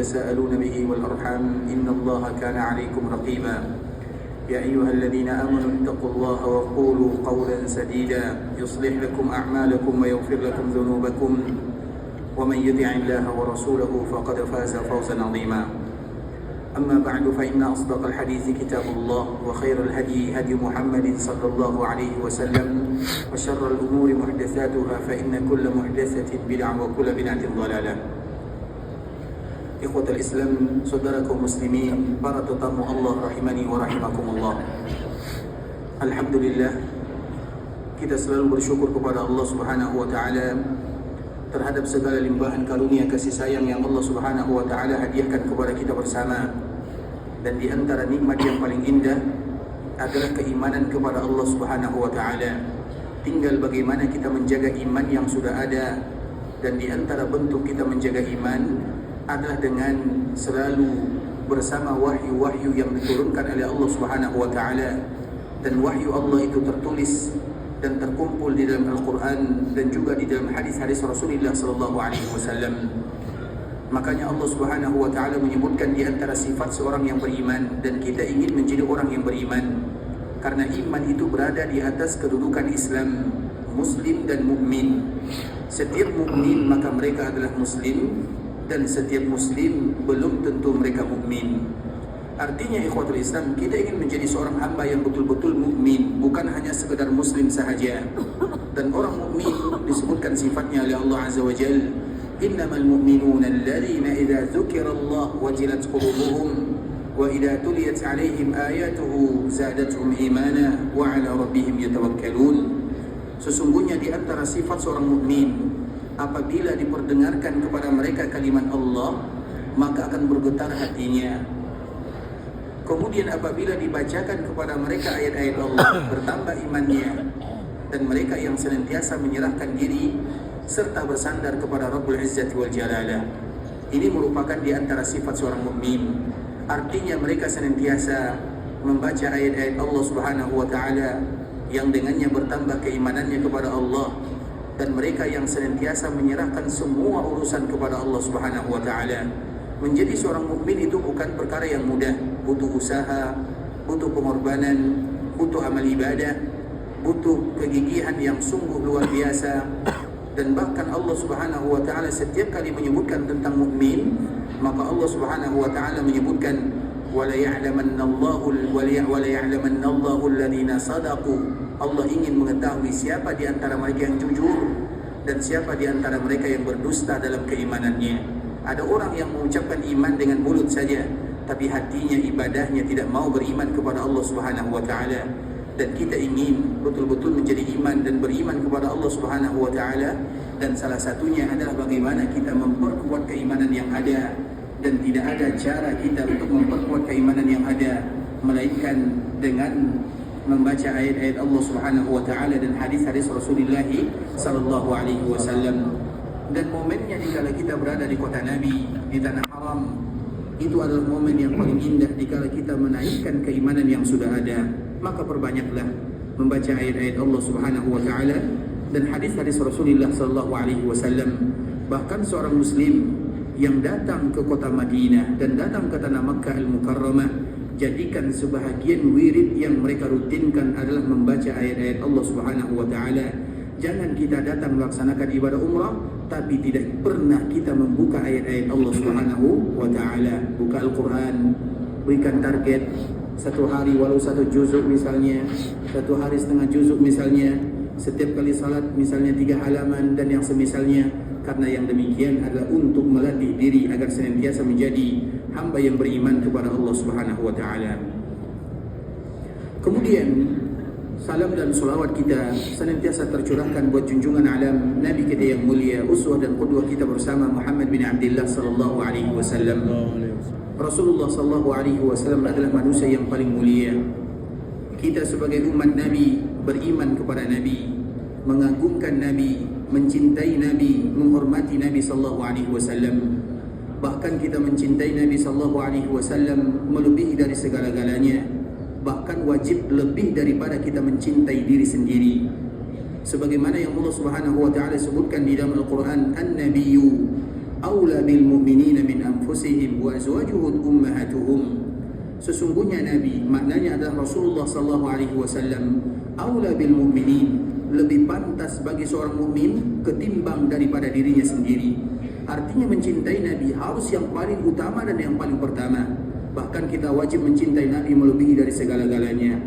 تساءلون به والأرحام إن الله كان عليكم رقيبا يا أيها الذين آمنوا اتقوا الله وقولوا قولا سديدا يصلح لكم أعمالكم ويغفر لكم ذنوبكم ومن يطع الله ورسوله فقد فاز فوزا عظيما أما بعد فإن أصدق الحديث كتاب الله وخير الهدي هدي محمد صلى الله عليه وسلم وشر الأمور محدثاتها فإن كل محدثة بدعة وكل بدعة ضلالة. Ikhwatul Islam, saudaraku muslimin, para tetamu Allah rahimani wa rahimakumullah. Alhamdulillah, kita selalu bersyukur kepada Allah Subhanahu wa taala terhadap segala limpahan karunia kasih sayang yang Allah Subhanahu wa taala hadiahkan kepada kita bersama. Dan di antara nikmat yang paling indah adalah keimanan kepada Allah Subhanahu wa taala. Tinggal bagaimana kita menjaga iman yang sudah ada. Dan di antara bentuk kita menjaga iman adalah dengan selalu bersama wahyu-wahyu yang diturunkan oleh Allah Subhanahu wa taala. Dan wahyu Allah itu tertulis dan terkumpul di dalam Al-Quran dan juga di dalam hadis-hadis Rasulullah sallallahu alaihi wasallam. Makanya Allah Subhanahu wa taala menyebutkan di antara sifat seorang yang beriman, dan kita ingin menjadi orang yang beriman karena iman itu berada di atas kedudukan Islam, muslim dan mukmin. Setiap mukmin maka mereka adalah muslim, dan setiap muslim belum tentu mereka mukmin. Artinya ikhwatul Islam, kita ingin menjadi seorang hamba yang betul-betul mukmin, bukan hanya sekedar muslim sahaja. Dan orang mukmin disebutkan sifatnya oleh Allah Azza wa Jalla, innamal mu'minuna alladhina idza dzukirallahu wajilat qulubuhum wa idza tuliyat 'alaihim ayatuhu zadatuhum imana wa 'ala rabbihim yatawakkalun. Sesungguhnya di antara sifat seorang mukmin, apabila diperdengarkan kepada mereka kalimat Allah, maka akan bergetar hatinya. Kemudian apabila dibacakan kepada mereka ayat-ayat Allah, bertambah imannya. Dan mereka yang senantiasa menyerahkan diri serta bersandar kepada Rabbul Izzati wal Jalalah. Ini merupakan di antara sifat seorang mukmin. Artinya mereka senantiasa membaca ayat-ayat Allah Subhanahu wa taala yang dengannya bertambah keimanannya kepada Allah. Dan mereka yang senantiasa menyerahkan semua urusan kepada Allah Subhanahu wa taala. Menjadi seorang mukmin itu bukan perkara yang mudah, butuh usaha, butuh pengorbanan, butuh amal ibadah, butuh kegigihan yang sungguh luar biasa. Dan bahkan Allah Subhanahu wa taala setiap kali menyebutkan tentang mukmin, maka Allah Subhanahu wa taala menyebutkan wala ya'lamannallahu alladhina sadaqu. Allah ingin mengetahui siapa di antara mereka yang jujur dan siapa di antara mereka yang berdusta dalam keimanannya. Ada orang yang mengucapkan iman dengan mulut saja, tapi hatinya, ibadahnya tidak mau beriman kepada Allah Subhanahu wa taala. Dan kita ingin betul-betul menjadi iman dan beriman kepada Allah Subhanahu wa taala, dan salah satunya adalah bagaimana kita memperkuat keimanan yang ada. Dan tidak ada cara kita untuk memperkuat keimanan yang ada melainkan dengan membaca ayat-ayat Allah Subhanahu wa taala dan hadis-hadis Rasulullah sallallahu alaihi wasallam. Dan momennya dikala kita berada di kota Nabi, di tanah haram, itu adalah momen yang paling indah dikala kita menaikkan keimanan yang sudah ada. Maka perbanyaklah membaca ayat-ayat Allah Subhanahu wa taala dan hadis-hadis Rasulullah sallallahu alaihi wasallam. Bahkan seorang muslim yang datang ke kota Madinah dan datang ke tanah Makkah Al-Mukarramah, jadikan sebahagian wirid yang mereka rutinkan adalah membaca ayat-ayat Allah Subhanahu wa taala. Jangan kita datang melaksanakan ibadah umrah tapi tidak pernah kita membuka ayat-ayat Allah Subhanahu wa taala. Buka Al-Quran, berikan target satu hari walau satu juzuk misalnya, satu hari setengah juzuk misalnya, setiap kali salat misalnya 3 halaman dan yang semisalnya. Karena yang demikian adalah untuk melatih diri agar senantiasa menjadi hamba yang beriman kepada Allah Subhanahu wa taala. Kemudian salam dan salawat kita senantiasa tercurahkan buat junjungan alam Nabi kita yang mulia, uswah dan qudwah kita bersama, Muhammad bin Abdullah sallallahu alaihi wasallam. Rasulullah sallallahu alaihi wasallam adalah manusia yang paling mulia. Kita sebagai umat Nabi beriman kepada Nabi, mengagungkan Nabi, mencintai Nabi, menghormati Nabi sallallahu alaihi wasallam. Bahkan kita mencintai Nabi sallallahu alaihi wasallam melebihi dari segala-galanya. Bahkan wajib lebih daripada kita mencintai diri sendiri. Sebagaimana yang Allah Subhanahu wa taala sebutkan di dalam Al-Qur'an, An-Nabiyyu aula bil mu'minina min anfusihim wa azwajuhum ummahatuhum. Sesungguhnya Nabi, maknanya adalah Rasulullah sallallahu alaihi wasallam, aula bil mu'minin, lebih pantas bagi seorang mukmin ketimbang daripada dirinya sendiri. Artinya mencintai Nabi harus yang paling utama dan yang paling pertama. Bahkan kita wajib mencintai Nabi melebihi dari segala-galanya.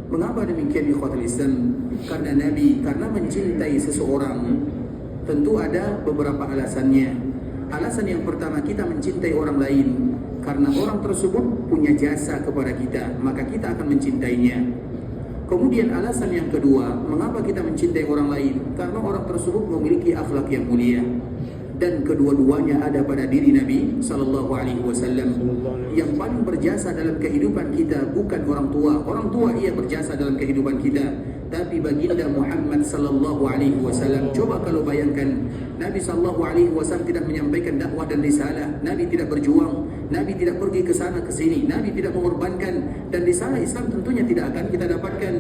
Mengapa demikian ikhwatul Islam? Karena mencintai seseorang tentu ada beberapa alasannya. Alasan yang pertama, kita mencintai orang lain karena orang tersebut punya jasa kepada kita, maka kita akan mencintainya. Kemudian alasan yang kedua, mengapa kita mencintai orang lain? Karena orang tersebut memiliki akhlak yang mulia. Dan kedua-duanya ada pada diri Nabi sallallahu alaihi wasallam. Yang paling berjasa dalam kehidupan kita bukan orang tua. Orang tua ia berjasa dalam kehidupan kita, tapi baginda Muhammad sallallahu alaihi wasallam. Coba kalau bayangkan Nabi sallallahu alaihi wasallam tidak menyampaikan dakwah dan risalah, Nabi tidak berjuang, Nabi tidak pergi ke sana ke sini, Nabi tidak mengorbankan, dan risalah Islam tentunya tidak akan kita dapatkan.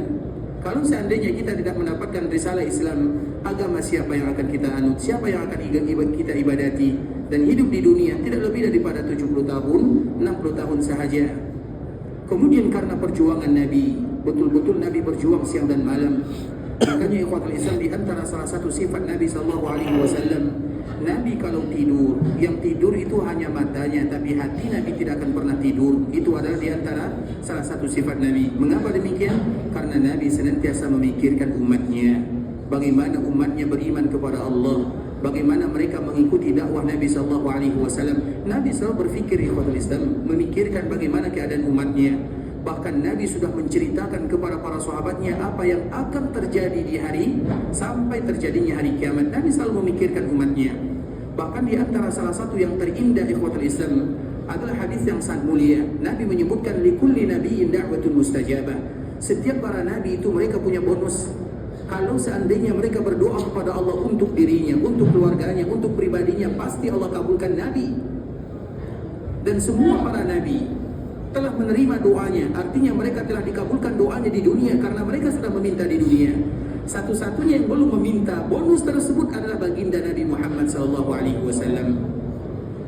Kalau seandainya kita tidak mendapatkan risalah Islam, agama siapa yang akan kita anut? Siapa yang akan kita ibadati? Dan hidup di dunia tidak lebih daripada 70 tahun, 60 tahun sahaja. Kemudian karena perjuangan Nabi, betul-betul Nabi berjuang siang dan malam. Makanya ikhwatul Islam, di antara salah satu sifat Nabi sallallahu alaihi wasallam, Nabi kalau tidur, yang tidur itu hanya matanya, tapi hati Nabi tidak akan pernah tidur. Itu adalah di antara salah satu sifat Nabi. Mengapa demikian? Karena Nabi senantiasa memikirkan umatnya. Bagaimana umatnya beriman kepada Allah, bagaimana mereka mengikuti dakwah Nabi sallallahu alaihi wasallam. Nabi selalu berfikir ikhwatul Islam, memikirkan bagaimana keadaan umatnya. Bahkan Nabi sudah menceritakan kepada para sahabatnya apa yang akan terjadi di hari sampai terjadinya hari kiamat. Nabi selalu memikirkan umatnya. Bahkan di antara salah satu yang terindah ikhwatul Islam adalah hadis yang sangat mulia. Nabi menyebutkan likulli nabiyyin da'watun mustajabah. Setiap para nabi itu mereka punya bonus. Kalau seandainya mereka berdoa kepada Allah untuk dirinya, untuk keluarganya, untuk pribadinya, pasti Allah kabulkan Nabi. Dan semua para nabi telah menerima doanya. Artinya mereka telah dikabulkan doanya di dunia karena mereka sudah meminta di dunia. Satu-satunya yang belum meminta bonus tersebut adalah baginda Nabi Muhammad sallallahu alaihi wasallam.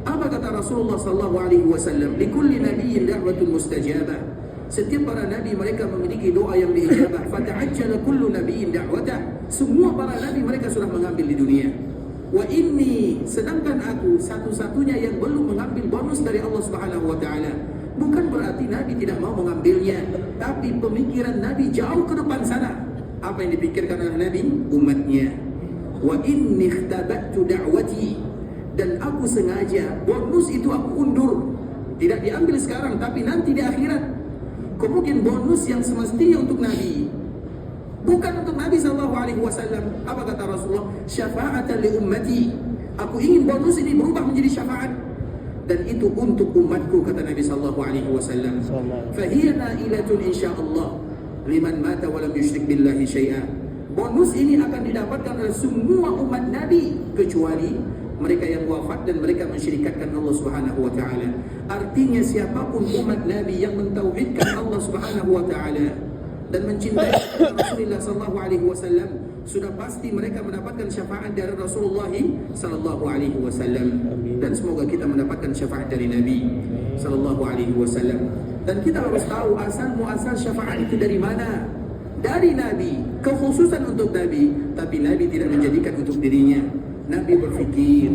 Apa kata Rasulullah sallallahu alaihi wasallam? Likulli nabiyyin da'watun mustajabah. Setiap para nabi mereka memiliki doa yang diijabah. Fata'ajjala kullu nabiyyin da'watah. Semua para nabi mereka sudah mengambil di dunia. Wa inni, sedangkan aku satu-satunya yang belum mengambil bonus dari Allah Subhanahu wa taala. Bukan berarti Nabi tidak mau mengambilnya, tapi pemikiran Nabi jauh ke depan sana. Apa yang dipikirkan oleh Nabi? Umatnya. Wa inni ikhtabatu da'wati, dan aku sengaja bonus itu aku undur. Tidak diambil sekarang, tapi nanti di akhirat. Kemudian bonus yang semestinya untuk Nabi, bukan untuk Nabi sallallahu alaihi wasallam. Apa kata Rasulullah? Syafa'atan li ummati. Aku ingin bonus ini berubah menjadi syafaat, dan itu untuk umatku, kata Nabi sallallahu alaihi wasallam. Fa hiya na'ilatun insyaallah liman mata wa lam yusyrik billahi syai'a. Bonus ini akan didapatkan oleh semua umat Nabi kecuali mereka yang wafat dan mereka mensyirikatkan Allah Subhanahu wa taala. Artinya siapapun umat Nabi yang mentauhidkan Allah Subhanahu wa taala dan mencintai Rasulullah sallallahu alaihi wasallam, sudah pasti mereka mendapatkan syafaat dari Rasulullah sallallahu alaihi wasallam. Dan semoga kita mendapatkan syafaat dari Nabi sallallahu alaihi wasallam. Dan kita harus tahu asal muasal syafaat itu dari mana? Dari Nabi, kekhususan untuk Nabi, tapi Nabi tidak menjadikan untuk dirinya. Nabi berfikir,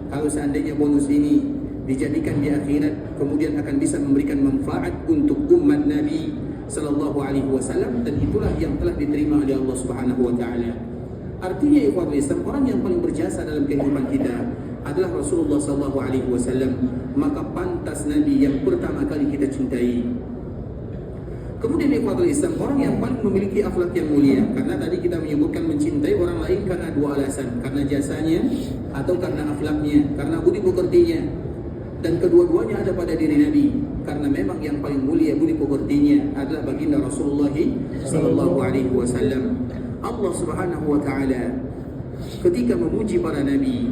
kalau seandainya bonus ini dijadikan di akhirat, kemudian akan bisa memberikan manfaat untuk umat Nabi sallallahu alaihi wasallam, dan itulah yang telah diterima oleh Allah Subhanahu wa taala. Artinya ikhwatul Islam, orang yang paling berjasa dalam kehidupan kita adalah Rasulullah sallallahu alaihi wasallam. Maka pantas Nabi yang pertama kali kita cintai. Kemudian ikhwatul Islam, orang yang paling memiliki akhlak yang mulia, karena tadi kita menyebutkan mencintai orang lain karena dua alasan, karena jasanya atau karena akhlaknya, karena budi pekertinya. Dan kedua-duanya ada pada diri Nabi, karena memang yang paling mulia budi pekertinya adalah baginda Rasulullah sallallahu alaihi wasallam. Allah Subhanahu wa taala ketika memuji para nabi,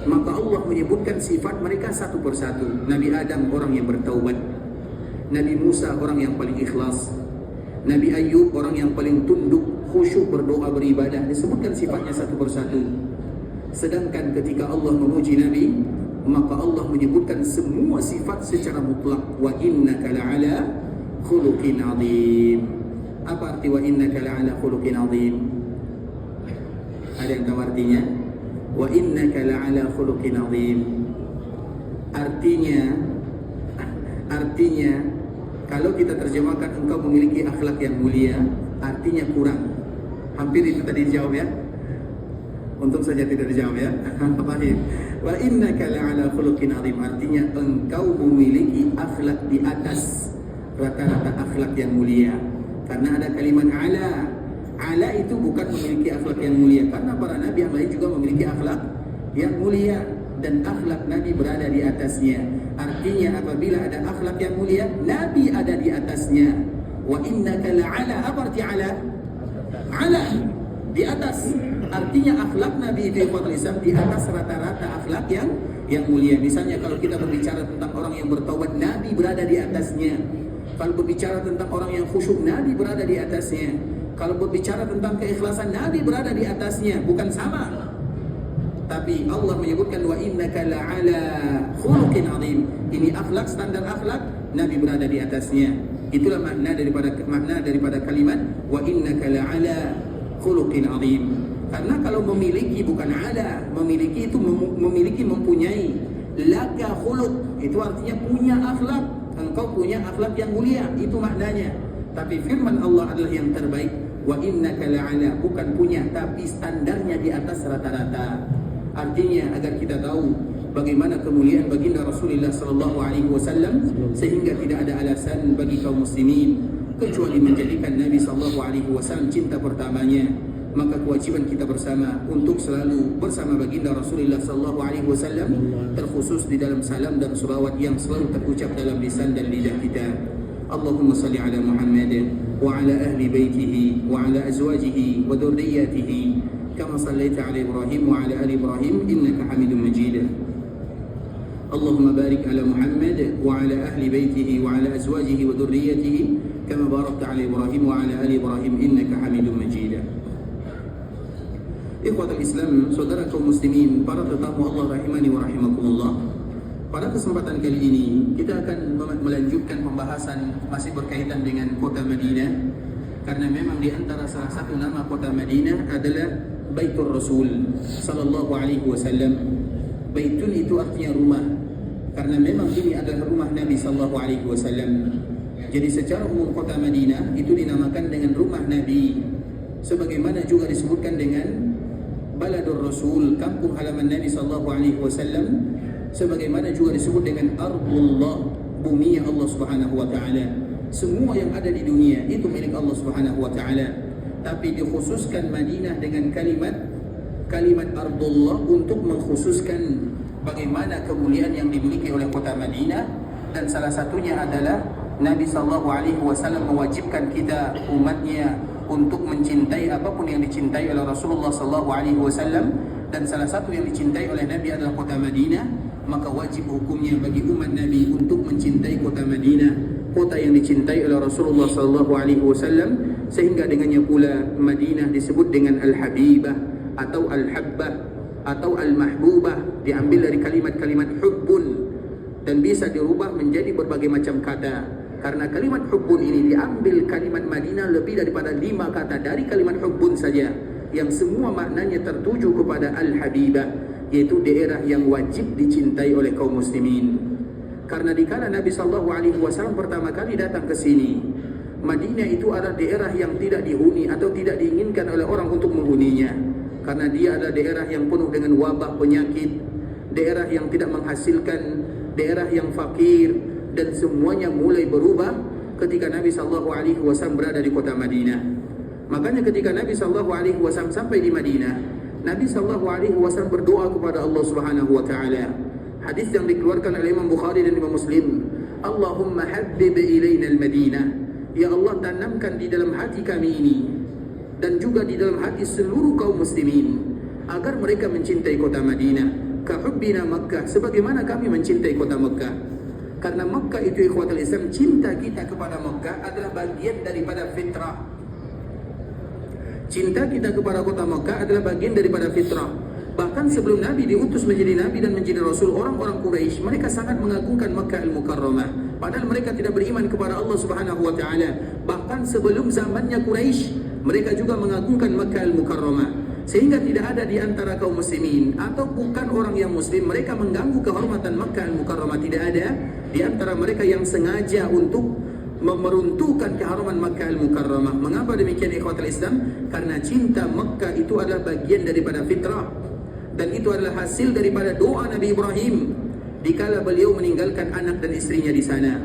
maka Allah menyebutkan sifat mereka satu persatu. Nabi Adam orang yang bertaubat, Nabi Musa orang yang paling ikhlas, Nabi Ayub orang yang paling tunduk, khusyuk berdoa beribadah. Disebutkan sifatnya satu persatu. Sedangkan ketika Allah memuji Nabi, maka Allah menyebutkan semua sifat secara mutlak. Wa innaka la'ala khuluqin azim. Apa arti wa innaka la'ala khuluqin azim? Ada yang tahu artinya? Wa innaka la'ala khuluqin azim. Artinya kalau kita terjemahkan engkau memiliki akhlak yang mulia, artinya kurang. Hampir itu tadi dijawab ya. Untung saja tidak dijawab ya. Baik. Wa innaka la'ala khuluqin azim, artinya engkau memiliki akhlak di atas rata-rata akhlak yang mulia. Karena ada kalimat ala. Ala itu bukan memiliki akhlak yang mulia, karena para nabi yang lain juga memiliki akhlak yang mulia dan akhlak nabi berada di atasnya. Artinya apabila ada akhlak yang mulia, nabi ada di atasnya. Wa innaka la'ala, apa arti ala? Ala, di atas. Artinya akhlak nabi itu Islam di atas rata-rata akhlak yang mulia. Misalnya kalau kita berbicara tentang orang yang bertaubat, nabi berada di atasnya. Kalau berbicara tentang orang yang khusyuk, nabi berada di atasnya. Kalau berbicara tentang keikhlasan, nabi berada di atasnya. Bukan sama. Tapi Allah menyebutkan wa innaka la'ala khuluqin azim. Ini akhlak, standar akhlak, nabi berada di atasnya. Itulah makna daripada kalimat wa innaka la'ala khuluqin azim. Karena kalau memiliki bukan ala, memiliki itu memiliki, mempunyai. Laka khuluq itu artinya punya akhlak. Engkau punya akhlak yang mulia, itu maknanya. Tapi firman Allah adalah yang terbaik. Wa innaka la'ala, bukan punya, tapi standarnya di atas rata-rata. Artinya agar kita tahu bagaimana kemuliaan baginda Rasulullah sallallahu alaihi wasallam, sehingga tidak ada alasan bagi kaum muslimin kecuali menjadikan Nabi sallallahu alaihi wasallam cinta pertamanya. Maka kewajiban kita bersama untuk selalu bersama baginda Rasulullah sallallahu alaihi wasallam, terkhusus di dalam salam dan selawat yang selalu terucap dalam lisan dan lidah kita. Allahumma salli ala Muhammad wa ala ahli baitihi wa ala azwajihi wa dhurriyyatihi kama sallaita ala Ibrahim wa ala ali Ibrahim innaka Hamidum Majid. Allahumma barik ala Muhammad wa ala ahli baitihi wa ala azwajihi wa dhurriyyatihi kama barakta ala Ibrahim wa ala ali Ibrahim innaka Hamidum Majid. Ikhwatul Islam, saudara kaum muslimin, para tetamu Allah rahimani wa rahimakumullah. Pada kesempatan kali ini kita akan melanjutkan pembahasan masih berkaitan dengan kota Madinah. Karena memang di antara salah satu nama kota Madinah adalah Baitur Rasul sallallahu alaihi wasallam. Baitun itu artinya rumah. Karena memang ini adalah rumah Nabi sallallahu alaihi wasallam. Jadi secara umum kota Madinah itu dinamakan dengan rumah Nabi. Sebagaimana juga disebutkan dengan Baladur Rasul, kampung halaman Nabi sallallahu alaihi wasallam, sebagaimana juga disebut dengan Ardullah, bumi Allah Subhanahu wa taala. Semua yang ada di dunia itu milik Allah Subhanahu wa taala. Tapi dikhususkan Madinah dengan kalimat Ardullah untuk mengkhususkan bagaimana kemuliaan yang dimiliki oleh kota Madinah, dan salah satunya adalah Nabi sallallahu alaihi wasallam mewajibkan kita umatnya untuk mencintai apapun yang dicintai oleh Rasulullah sallallahu alaihi wasallam, dan salah satu yang dicintai oleh Nabi adalah kota Madinah. Maka wajib hukumnya bagi umat Nabi untuk mencintai kota Madinah, kota yang dicintai oleh Rasulullah sallallahu alaihi wasallam, sehingga dengannya pula Madinah disebut dengan Al-Habibah atau Al-Habbah atau Al-Mahbubah, diambil dari kalimat-kalimat hubbun dan bisa dirubah menjadi berbagai macam kata. Karena kalimat hubbun ini diambil kalimat Madinah lebih daripada 5 kata dari kalimat hubbun saja, yang semua maknanya tertuju kepada Al-Habibah, yaitu daerah yang wajib dicintai oleh kaum muslimin. Karena dikala Nabi sallallahu alaihi wasallam pertama kali datang ke sini, Madinah itu adalah daerah yang tidak dihuni atau tidak diinginkan oleh orang untuk menghuninya. Karena dia adalah daerah yang penuh dengan wabah penyakit, daerah yang tidak menghasilkan, daerah yang fakir, dan semuanya mulai berubah ketika Nabi sallallahu alaihi wasallam berada di kota Madinah. Makanya ketika Nabi sallallahu alaihi wasallam sampai di Madinah, Nabi sallallahu alaihi wasallam berdoa kepada Allah Subhanahu wa taala. Hadis yang dikeluarkan oleh Imam Bukhari dan Imam Muslim, Allahumma habbib ilaina al-Madinah. Ya Allah, tanamkan di dalam hati kami ini dan juga di dalam hati seluruh kaum muslimin agar mereka mencintai kota Madinah ka hubbina Makkah, sebagaimana kami mencintai kota Makkah. Karena Makkah itu ikhwatul Islam, cinta kita kepada Makkah adalah bagian daripada fitrah. Cinta kita kepada kota Makkah adalah bagian daripada fitrah. Bahkan Bahkan sebelum Nabi diutus menjadi Nabi dan menjadi Rasul, orang-orang Quraisy mereka sangat mengagungkan Makkah Al-Mukarramah. Padahal mereka tidak beriman kepada Allah Subhanahu wa taala. Bahkan sebelum zamannya Quraisy, mereka juga mengagungkan Makkah Al-Mukarramah. Sehingga tidak ada di antara kaum muslimin atau bukan orang yang muslim mereka mengganggu kehormatan Makkah Al-Mukarramah. Tidak ada di antara mereka yang sengaja untuk meruntuhkan keharuman Makkah Al-Mukarramah. Mengapa demikian ikhwatul Islam? Karena cinta Makkah itu adalah bagian daripada fitrah, dan itu adalah hasil daripada doa Nabi Ibrahim dikala beliau meninggalkan anak dan istrinya di sana.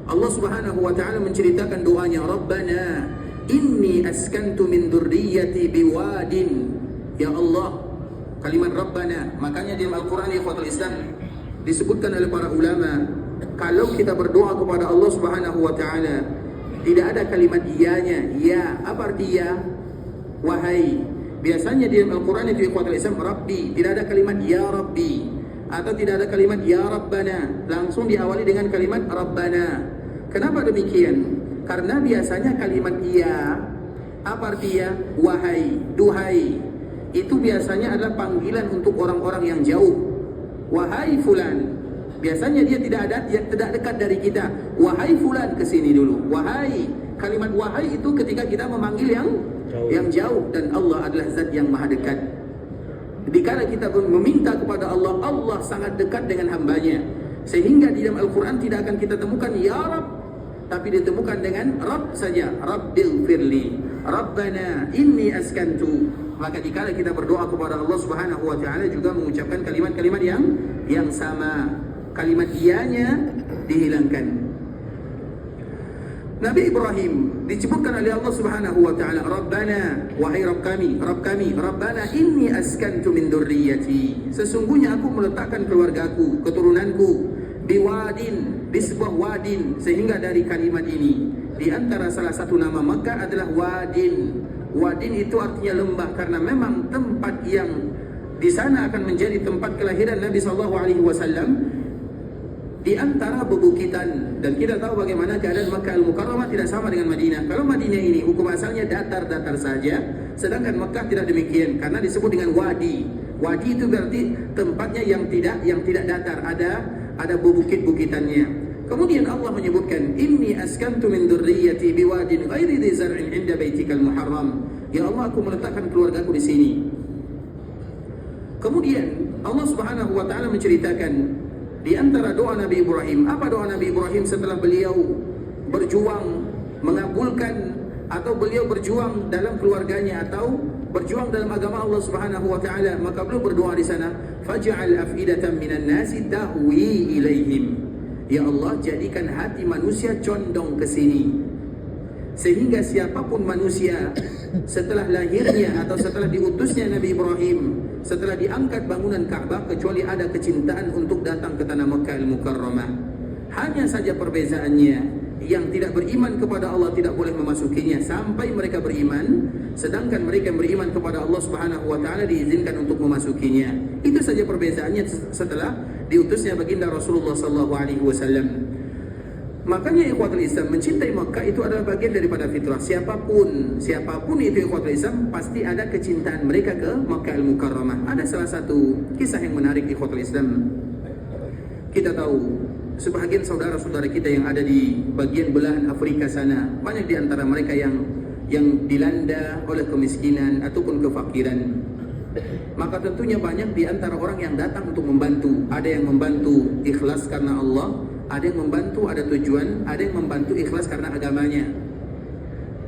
Allah Subhanahu wa taala menceritakan doanya, Rabbana inni askantu min dzurriyyati biwadin. Ya Allah, kalimat Rabbana, makanya di Al-Qur'an ikhwatul Islam disebutkan oleh para ulama, kalau kita berdoa kepada Allah Subhanahu wa taala tidak ada kalimat iyanya. Ya, apa arti ya? Wahai. Biasanya di Al-Qur'an itu ikhwatul Islam Rabbi, tidak ada kalimat ya Rabbi atau tidak ada kalimat ya Rabbana, langsung diawali dengan kalimat Rabbana. Kenapa demikian? Karena biasanya kalimat iya, apa arti ya? Wahai, duhai, itu biasanya adalah panggilan untuk orang-orang yang jauh. Wahai fulan, biasanya dia tidak dekat dari kita. Wahai fulan, kesini dulu. Wahai, kalimat wahai itu ketika kita memanggil yang jauh, dan Allah adalah zat yang maha dekat. Dikala kita meminta kepada Allah, Allah sangat dekat dengan hambanya. Sehingga di dalam Al-Quran tidak akan kita temukan ya Rabb, tapi ditemukan dengan Rabb saja. Rabbil firli, Rabbana inni askantu. Maka dikala kita berdoa kepada Allah Subhanahu wa taala juga mengucapkan kalimat-kalimat yang sama. Kalimat iyanya dihilangkan. Nabi Ibrahim disebutkan oleh Allah Subhanahu wa taala, Rabbana, wahai Rabb kami, Rabbana inni askantu min dzurriyyati. Sesungguhnya aku meletakkan keluargaku, keturunanku biwadin, di sebuah wadin. Sehingga dari kalimat ini, di antara salah satu nama Makkah adalah wadin. Wadin itu artinya lembah, karena memang tempat yang di sana akan menjadi tempat kelahiran Nabi sallallahu alaihi wasallam di antara bebukitan. Dan kita tahu bagaimana keadaan Makkah Al-Mukarramah tidak sama dengan Madinah. Kalau Madinah ini hukum asalnya datar-datar saja, sedangkan Makkah tidak demikian, karena disebut dengan wadi. Wadi itu berarti tempatnya yang tidak datar, ada bukit-bukitannya. Kemudian Allah menyebutkan, Inni askantu min dzurriyyati biwadin ghairi dzi zar'in 'inda baitikal muharram. Ya Allah, aku meletakkan keluargaku di sini. Kemudian Allah Subhanahu wa taala menceritakan di antara doa Nabi Ibrahim. Apa doa Nabi Ibrahim setelah beliau berjuang mengabulkan, atau beliau berjuang dalam keluarganya, atau berjuang dalam agama Allah Subhanahu wa taala? Maka beliau berdoa di sana, faj'al af'idatan minan nasi tahwi ilaihim. Ya Allah, jadikan hati manusia condong ke sini, sehingga siapapun manusia setelah lahirnya atau setelah diutusnya Nabi Ibrahim, setelah diangkat bangunan Ka'bah, kecuali ada kecintaan untuk datang ke tanah Makkah Al-Mukarramah. Hanya saja perbezaannya, yang tidak beriman kepada Allah tidak boleh memasukinya sampai mereka beriman, sedangkan mereka yang beriman kepada Allah Subhanahu wa taala diizinkan untuk memasukinya. Itu saja perbezaannya setelah diutusnya baginda Rasulullah sallallahu alaihi wasallam. Makanya ikhwatul Islam, mencintai Makkah itu adalah bagian daripada fitrah. Siapapun itu ikhwatul Islam, pasti ada kecintaan mereka ke Makkah Al-Mukarramah. Ada salah satu kisah yang menarik ikhwatul Islam. Kita tahu sebahagian saudara-saudara kita yang ada di bagian belahan Afrika sana, banyak di antara mereka yang dilanda oleh kemiskinan ataupun kefakiran. Maka tentunya banyak di antara orang yang datang untuk membantu. Ada yang membantu ikhlas karena Allah, ada yang membantu ada tujuan, ada yang membantu ikhlas karena agamanya.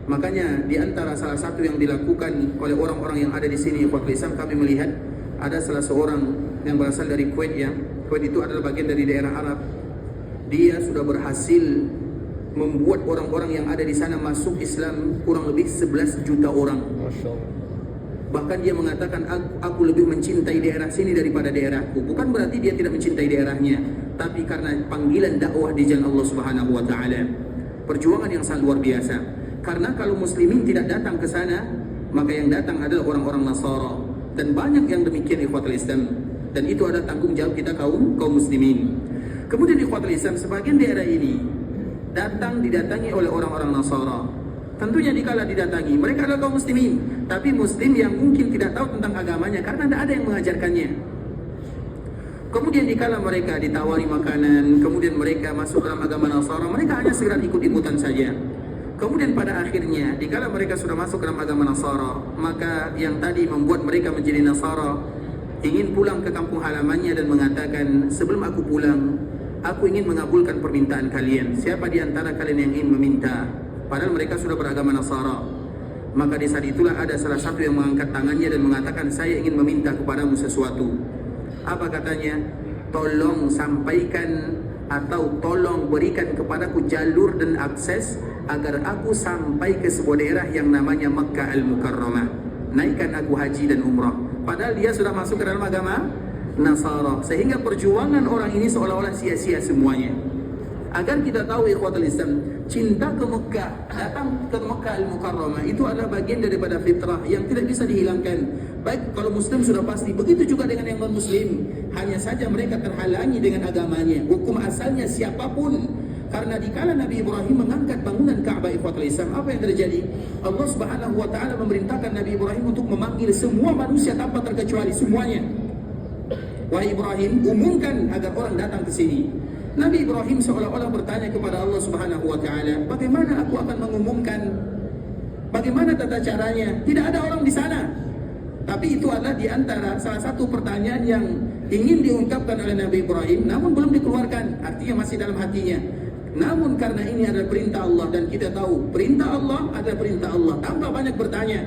Makanya di antara salah satu yang dilakukan oleh orang-orang yang ada di sini ikhwatul Islam, kami melihat ada salah seorang yang berasal dari Kuwait, ya. Kuwait itu adalah bagian dari daerah Arab. Dia sudah berhasil membuat orang-orang yang ada di sana masuk Islam kurang lebih 11 juta orang. Masya Allah. Bahkan dia mengatakan, aku lebih mencintai daerah sini daripada daerahku. Bukan berarti dia tidak mencintai daerahnya, tapi karena panggilan dakwah di jalan Allah Subhanahu wa taala. Perjuangan yang sangat luar biasa. Karena kalau muslimin tidak datang ke sana, maka yang datang adalah orang-orang Nasara. Dan banyak yang demikian ikhwatul Islam. Dan itu adalah tanggung jawab kita kaum muslimin. Kemudian ikhwatul Islam, sebagian daerah ini didatangi oleh orang-orang Nasara. Tentunya dikala didatangi, mereka adalah kaum muslimin, tapi muslim yang mungkin tidak tahu tentang agamanya karena tidak ada yang mengajarkannya. Kemudian dikala mereka ditawari makanan, kemudian mereka masuk dalam agama Nasara, mereka hanya segera ikut-ikutan saja. Kemudian pada akhirnya, dikala mereka sudah masuk dalam agama Nasara, maka yang tadi membuat mereka menjadi Nasara ingin pulang ke kampung halamannya dan mengatakan, sebelum aku pulang, aku ingin mengabulkan permintaan kalian. Siapa di antara kalian yang ingin meminta? Padahal mereka sudah beragama Nasara. Maka di saat itulah ada salah satu yang mengangkat tangannya dan mengatakan, saya ingin meminta kepadamu sesuatu. Apa katanya? Tolong sampaikan atau tolong berikan kepadaku jalur dan akses agar aku sampai ke sebuah daerah yang namanya Makkah Al-Mukarramah. Naikkan aku haji dan umrah. Padahal dia sudah masuk ke dalam agama Nasara. Sehingga perjuangan orang ini seolah-olah sia-sia semuanya. Agar kita tahu ikhwatul Islam, cinta ke Mekah, datang ke Makkah Al-Mukarramah itu adalah bagian daripada fitrah yang tidak bisa dihilangkan. Baik kalau muslim sudah pasti, begitu juga dengan yang non-muslim. Hanya saja mereka terhalangi dengan agamanya. Hukum asalnya siapapun. Karena dikala Nabi Ibrahim mengangkat bangunan Ka'bah ikhwatul Islam, apa yang terjadi? Allah Subhanahu wa taala memerintahkan Nabi Ibrahim untuk memanggil semua manusia tanpa terkecuali, semuanya. Wahai Ibrahim, umumkan agar orang datang ke sini. Nabi Ibrahim seolah-olah bertanya kepada Allah Subhanahu wa taala, bagaimana aku akan mengumumkan? Bagaimana tata caranya? Tidak ada orang di sana. Tapi itu adalah di antara salah satu pertanyaan yang ingin diungkapkan oleh Nabi Ibrahim, namun belum dikeluarkan, artinya masih dalam hatinya. Namun karena ini adalah perintah Allah dan kita tahu perintah Allah adalah perintah Allah, tanpa banyak bertanya.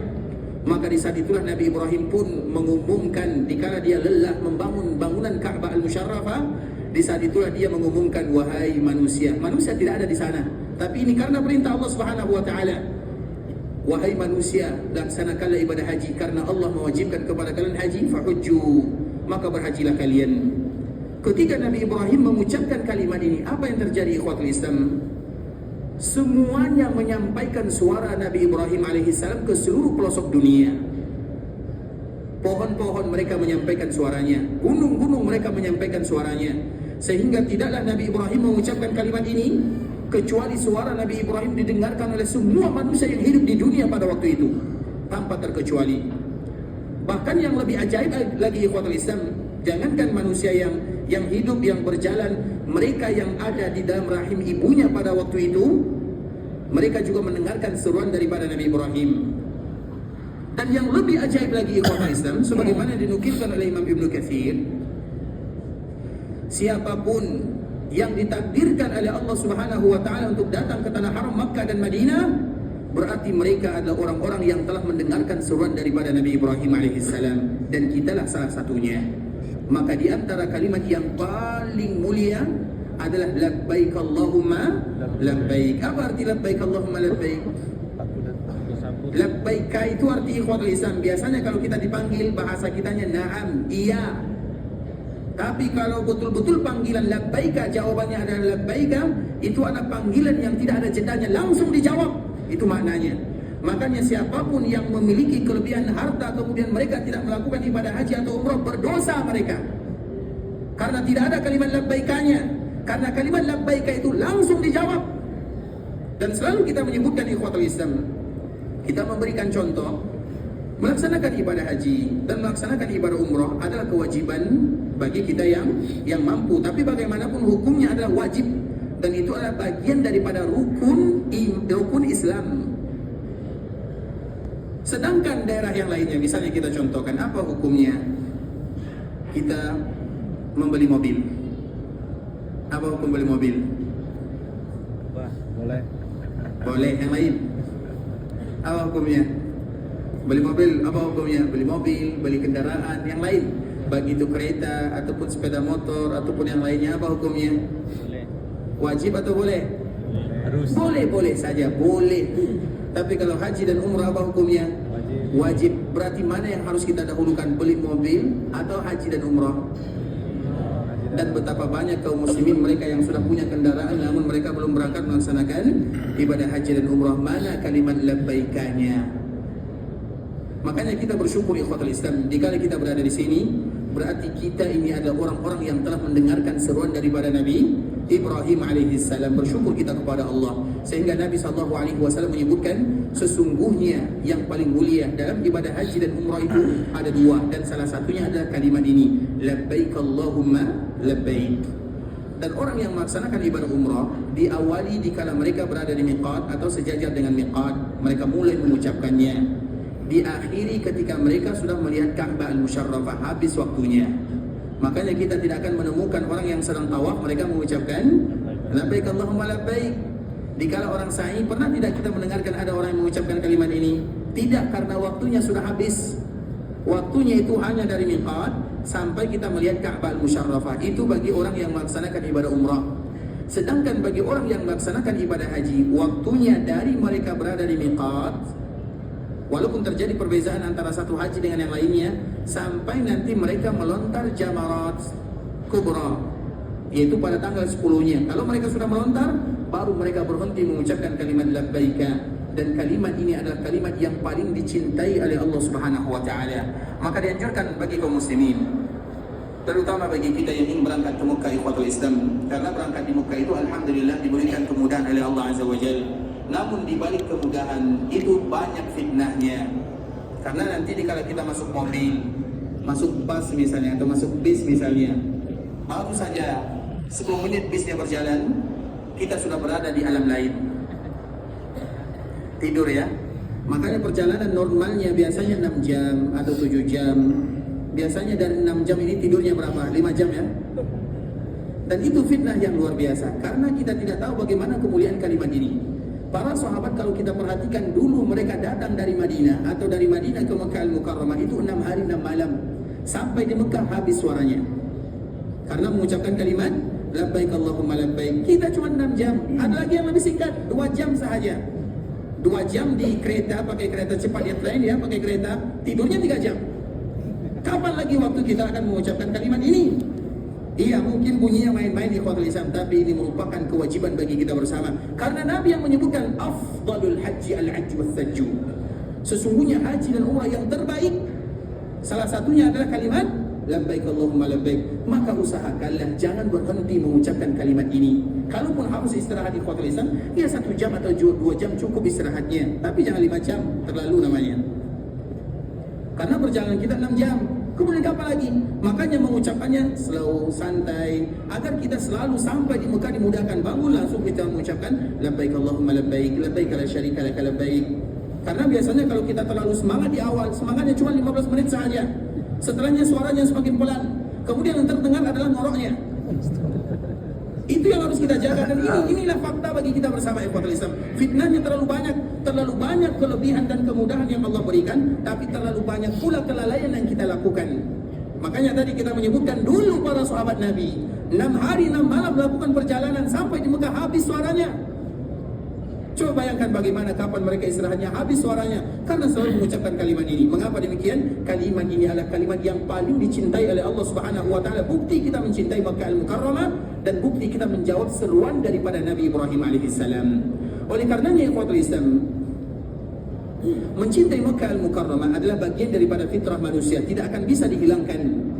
Maka di saat itulah Nabi Ibrahim pun mengumumkan, dikala dia lelah membangun bangunan Ka'bah Al-Musyarrafah, di saat itulah dia mengumumkan, wahai manusia. Manusia tidak ada di sana, tapi ini karena perintah Allah Subhanahu wa taala. Wahai manusia, laksanakanlah ibadah haji karena Allah mewajibkan kepada kalian haji, fahujju, maka berhajilah kalian. Ketika Nabi Ibrahim mengucapkan kalimat ini, apa yang terjadi ikhwatul Islam? Semuanya menyampaikan suara Nabi Ibrahim alaihissalam ke seluruh pelosok dunia. Pohon-pohon mereka menyampaikan suaranya, gunung-gunung mereka menyampaikan suaranya. Sehingga tidaklah Nabi Ibrahim mengucapkan kalimat ini kecuali suara Nabi Ibrahim didengarkan oleh semua manusia yang hidup di dunia pada waktu itu, tanpa terkecuali. Bahkan yang lebih ajaib lagi ikhwatul Islam, jangankan manusia yang hidup, yang berjalan, mereka yang ada di dalam rahim ibunya pada waktu itu, mereka juga mendengarkan seruan daripada Nabi Ibrahim. Dan yang lebih ajaib lagi ikhwatul Islam, sebagaimana dinukilkan oleh Imam Ibnu Katsir, siapapun yang ditakdirkan oleh Allah Subhanahu wa taala untuk datang ke tanah haram Makkah dan Madinah, berarti mereka adalah orang-orang yang telah mendengarkan seruan daripada Nabi Ibrahim alaihissalam, dan kitalah salah satunya. Maka di antara kalimat yang paling mulia adalah labbaik Allahumma labbaik. Apa arti labbaik Allahumma labbaik? Labbaik itu arti ikhwatul Islam. Biasanya kalau kita dipanggil bahasa kitanya na'am, iya. Tapi kalau betul-betul panggilan labbaika, jawabannya adalah labbaika, itu adalah panggilan yang tidak ada jedanya, langsung dijawab. Itu maknanya. Makanya siapapun yang memiliki kelebihan harta kemudian mereka tidak melakukan ibadah haji atau umrah, berdosa mereka. Karena tidak ada kalimat labbaikanya. Karena kalimat labbaika itu langsung dijawab. Dan selalu kita menyebutkan ikhwatul Islam, kita memberikan contoh, melaksanakan ibadah haji dan melaksanakan ibadah umrah adalah kewajiban bagi kita yang mampu. Tapi bagaimanapun hukumnya adalah wajib, dan itu adalah bagian daripada rukun Islam. Sedangkan daerah yang lainnya, misalnya kita contohkan, apa hukumnya kita membeli mobil? Apa hukum beli mobil? Boleh. Boleh. Yang lain? Apa hukumnya? Beli mobil, apa hukumnya? Beli mobil, beli kendaraan yang lain, baik itu kereta ataupun sepeda motor ataupun yang lainnya, apa hukumnya? Boleh. Wajib atau boleh? Harus. Boleh saja, boleh. Tapi kalau haji dan umrah apa hukumnya? Wajib. Berarti mana yang harus kita dahulukan, beli mobil atau haji dan umrah? Dan betapa banyak kaum muslimin mereka yang sudah punya kendaraan namun mereka belum berangkat melaksanakan ibadah haji dan umrah. Mana kalimat labbaikanya? Makanya kita bersyukur ikhwatul Islam, dikala kita berada di sini, berarti kita ini adalah orang-orang yang telah mendengarkan seruan daripada Nabi Ibrahim alaihi salam. Bersyukur kita kepada Allah, sehingga Nabi sallallahu alaihi wasallam menyebutkan sesungguhnya yang paling mulia dalam ibadah haji dan umrah itu ada dua, dan salah satunya adalah kalimat ini, labbaik Allahumma labbaik. Dan orang yang melaksanakan ibadah umrah diawali dikala mereka berada di miqat atau sejajar dengan miqat, mereka mulai mengucapkannya. Diakhiri ketika mereka sudah melihat Ka'bah al-Musyarrafah, habis waktunya. Makanya kita tidak akan menemukan orang yang sedang tawaf mereka mengucapkan labbaik Allahumma labbaik. Dikala orang sa'i, pernah tidak kita mendengarkan ada orang yang mengucapkan kalimat ini? Tidak, karena waktunya sudah habis. Waktunya itu hanya dari miqat sampai kita melihat Ka'bah al-Musyarrafah. Itu bagi orang yang melaksanakan ibadah umrah. Sedangkan bagi orang yang melaksanakan ibadah haji, waktunya dari mereka berada di miqat, walaupun terjadi perbezaan antara satu haji dengan yang lainnya, sampai nanti mereka melontar jamarat kubra, yaitu pada tanggal 10-nya. Kalau mereka sudah melontar, baru mereka berhenti mengucapkan kalimat labbaika. Dan kalimat ini adalah kalimat yang paling dicintai oleh Allah Subhanahu wa taala. Maka dianjurkan bagi kaum muslimin, terutama bagi kita yang ingin berangkat ke Mekah, ikhwatul Islam, karena berangkat di Mekah itu alhamdulillah diberikan kemudahan oleh Allah Azza wa Jalla. Namun di balik kemudahan itu banyak fitnahnya. Karena nanti dikala kita masuk mobil, masuk bus misalnya, atau masuk bis misalnya, baru saja 10 menit bisnya berjalan, kita sudah berada di alam lain. Tidur ya. Makanya perjalanan normalnya biasanya 6 jam atau 7 jam. Biasanya dari 6 jam ini tidurnya berapa? 5 jam ya. Dan itu fitnah yang luar biasa, karena kita tidak tahu bagaimana kemuliaan kalimat ini. Para sahabat kalau kita perhatikan dulu, mereka datang dari Madinah atau dari Madinah ke Mekah Al-Mukarramah itu 6 hari 6 malam. Sampai di Mekah habis suaranya. Karena mengucapkan kalimat labbaik Allahumma labbaik. Kita cuma 6 jam. Ada lagi yang lebih singkat, 2 jam sahaja. 2 jam di kereta, pakai kereta cepat jet lain ya, pakai kereta, tidurnya 3 jam. Kapan lagi waktu kita akan mengucapkan kalimat ini? Iya, mungkin bunyinya main-main di ikhwatul Islam, tapi ini merupakan kewajiban bagi kita bersama. Karena Nabi yang menyebutkan afdalul haji al-hajj was-sajju. Sesungguhnya haji dan umrah yang terbaik, salah satunya adalah kalimat labbaik Allahumma labbaik. Maka usahakanlah jangan berhenti mengucapkan kalimat ini. Kalaupun harus istirahat di ikhwatul Islam, ya 1 jam atau 2 jam cukup istirahatnya. Tapi jangan 5 jam, terlalu namanya. Karena perjalanan kita 6 jam. Kemudian apa lagi? Makanya mengucapkannya slow, santai, agar kita selalu sampai di Mekah dimudahkan. Bangun langsung kita mengucapkan labbaik Allahumma labbaik, labbaik la syarika laka labbaik. Karena biasanya kalau kita terlalu semangat di awal, semangatnya cuma 15 menit saja. Setelahnya suaranya semakin pelan. Kemudian yang terdengar adalah ngoroknya. Itu yang harus kita jaga, dan inilah fakta bagi kita bersama ikhwatul Islam. Fitnahnya terlalu banyak kelebihan dan kemudahan yang Allah berikan, tapi terlalu banyak pula kelalaian yang kita lakukan. Makanya tadi kita menyebutkan dulu para sahabat Nabi 6 hari 6 malam melakukan perjalanan sampai di Mekah habis suaranya. Coba bayangkan bagaimana kapan mereka istirahatnya habis suaranya, karena selalu mengucapkan kalimat ini. Mengapa demikian? Kalimat ini adalah kalimat yang paling dicintai oleh Allah Subhanahu wa taala. Bukti kita mencintai Makkah Al-Mukarramah, dan bukti kita menjawab seruan daripada Nabi Ibrahim alaihissalam. Oleh karenanya ikhwatul Islam, mencintai Makkah Al-Mukarramah adalah bagian daripada fitrah manusia, tidak akan bisa dihilangkan.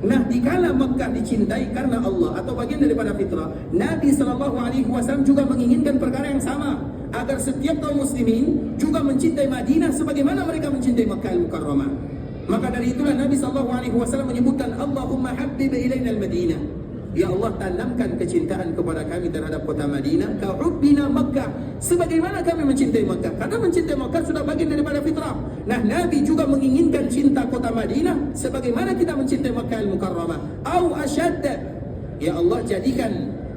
Nah, dikala Makkah dicintai karena Allah atau bagian daripada fitrah, Nabi SAW juga menginginkan perkara yang sama, agar setiap kaum muslimin juga mencintai Madinah sebagaimana mereka mencintai Makkah Al-Mukarramah. Maka dari itulah Nabi SAW menyebutkan Allahumma habbib ilaina al-Madinah. Ya Allah, tanamkan kecintaan kepada kami terhadap kota Madinah kahubbina Makkah, sebagaimana kami mencintai Makkah. Karena mencintai Makkah sudah bagian daripada fitrah. Nah, Nabi juga menginginkan cinta kota Madinah sebagaimana kita mencintai Makkah Al-Mukarramah. Au asyadda. Ya Allah, jadikan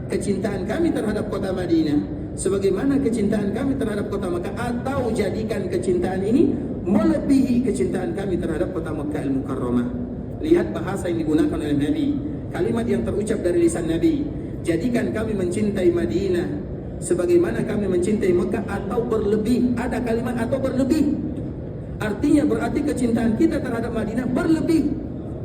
kecintaan kami terhadap kota Madinah sebagaimana kecintaan kami terhadap kota Makkah, atau jadikan kecintaan ini melebihi kecintaan kami terhadap kota Makkah Al-Mukarramah. Lihat bahasa yang digunakan oleh Nabi, kalimat yang terucap dari lisan Nabi. Jadikan kami mencintai Madinah sebagaimana kami mencintai Mekah, atau berlebih. Ada kalimat atau berlebih. Artinya berarti kecintaan kita terhadap Madinah berlebih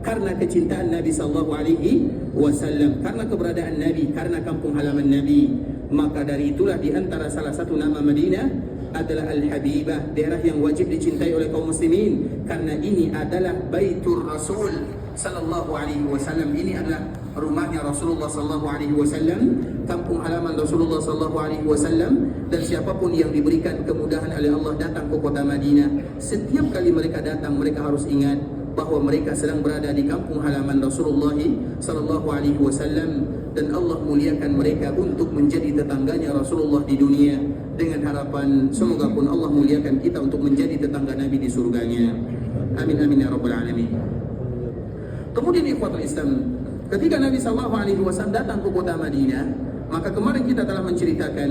karena kecintaan Nabi sallallahu alaihi wasallam, karena keberadaan Nabi, karena kampung halaman Nabi. Maka dari itulah di antara salah satu nama Madinah adalah Al-Habibah, daerah yang wajib dicintai oleh kaum muslimin, karena ini adalah Baitur Rasul sallallahu alaihi wasallam. Ini adalah rumahnya Rasulullah sallallahu alaihi wasallam, kampung halaman Rasulullah sallallahu alaihi wasallam, dan siapapun yang diberikan kemudahan oleh Allah datang ke kota Madinah, setiap kali mereka datang mereka harus ingat bahawa mereka sedang berada di kampung halaman Rasulullah sallallahu alaihi wasallam, dan Allah muliakan mereka untuk menjadi tetangganya Rasulullah di dunia, dengan harapan semoga pun Allah muliakan kita untuk menjadi tetangga Nabi di surganya. Amin amin ya rabbal alamin. Kemudian ikhwatul Islam, ketika Nabi sallallahu alaihi wasallam datang ke kota Madinah, maka kemarin kita telah menceritakan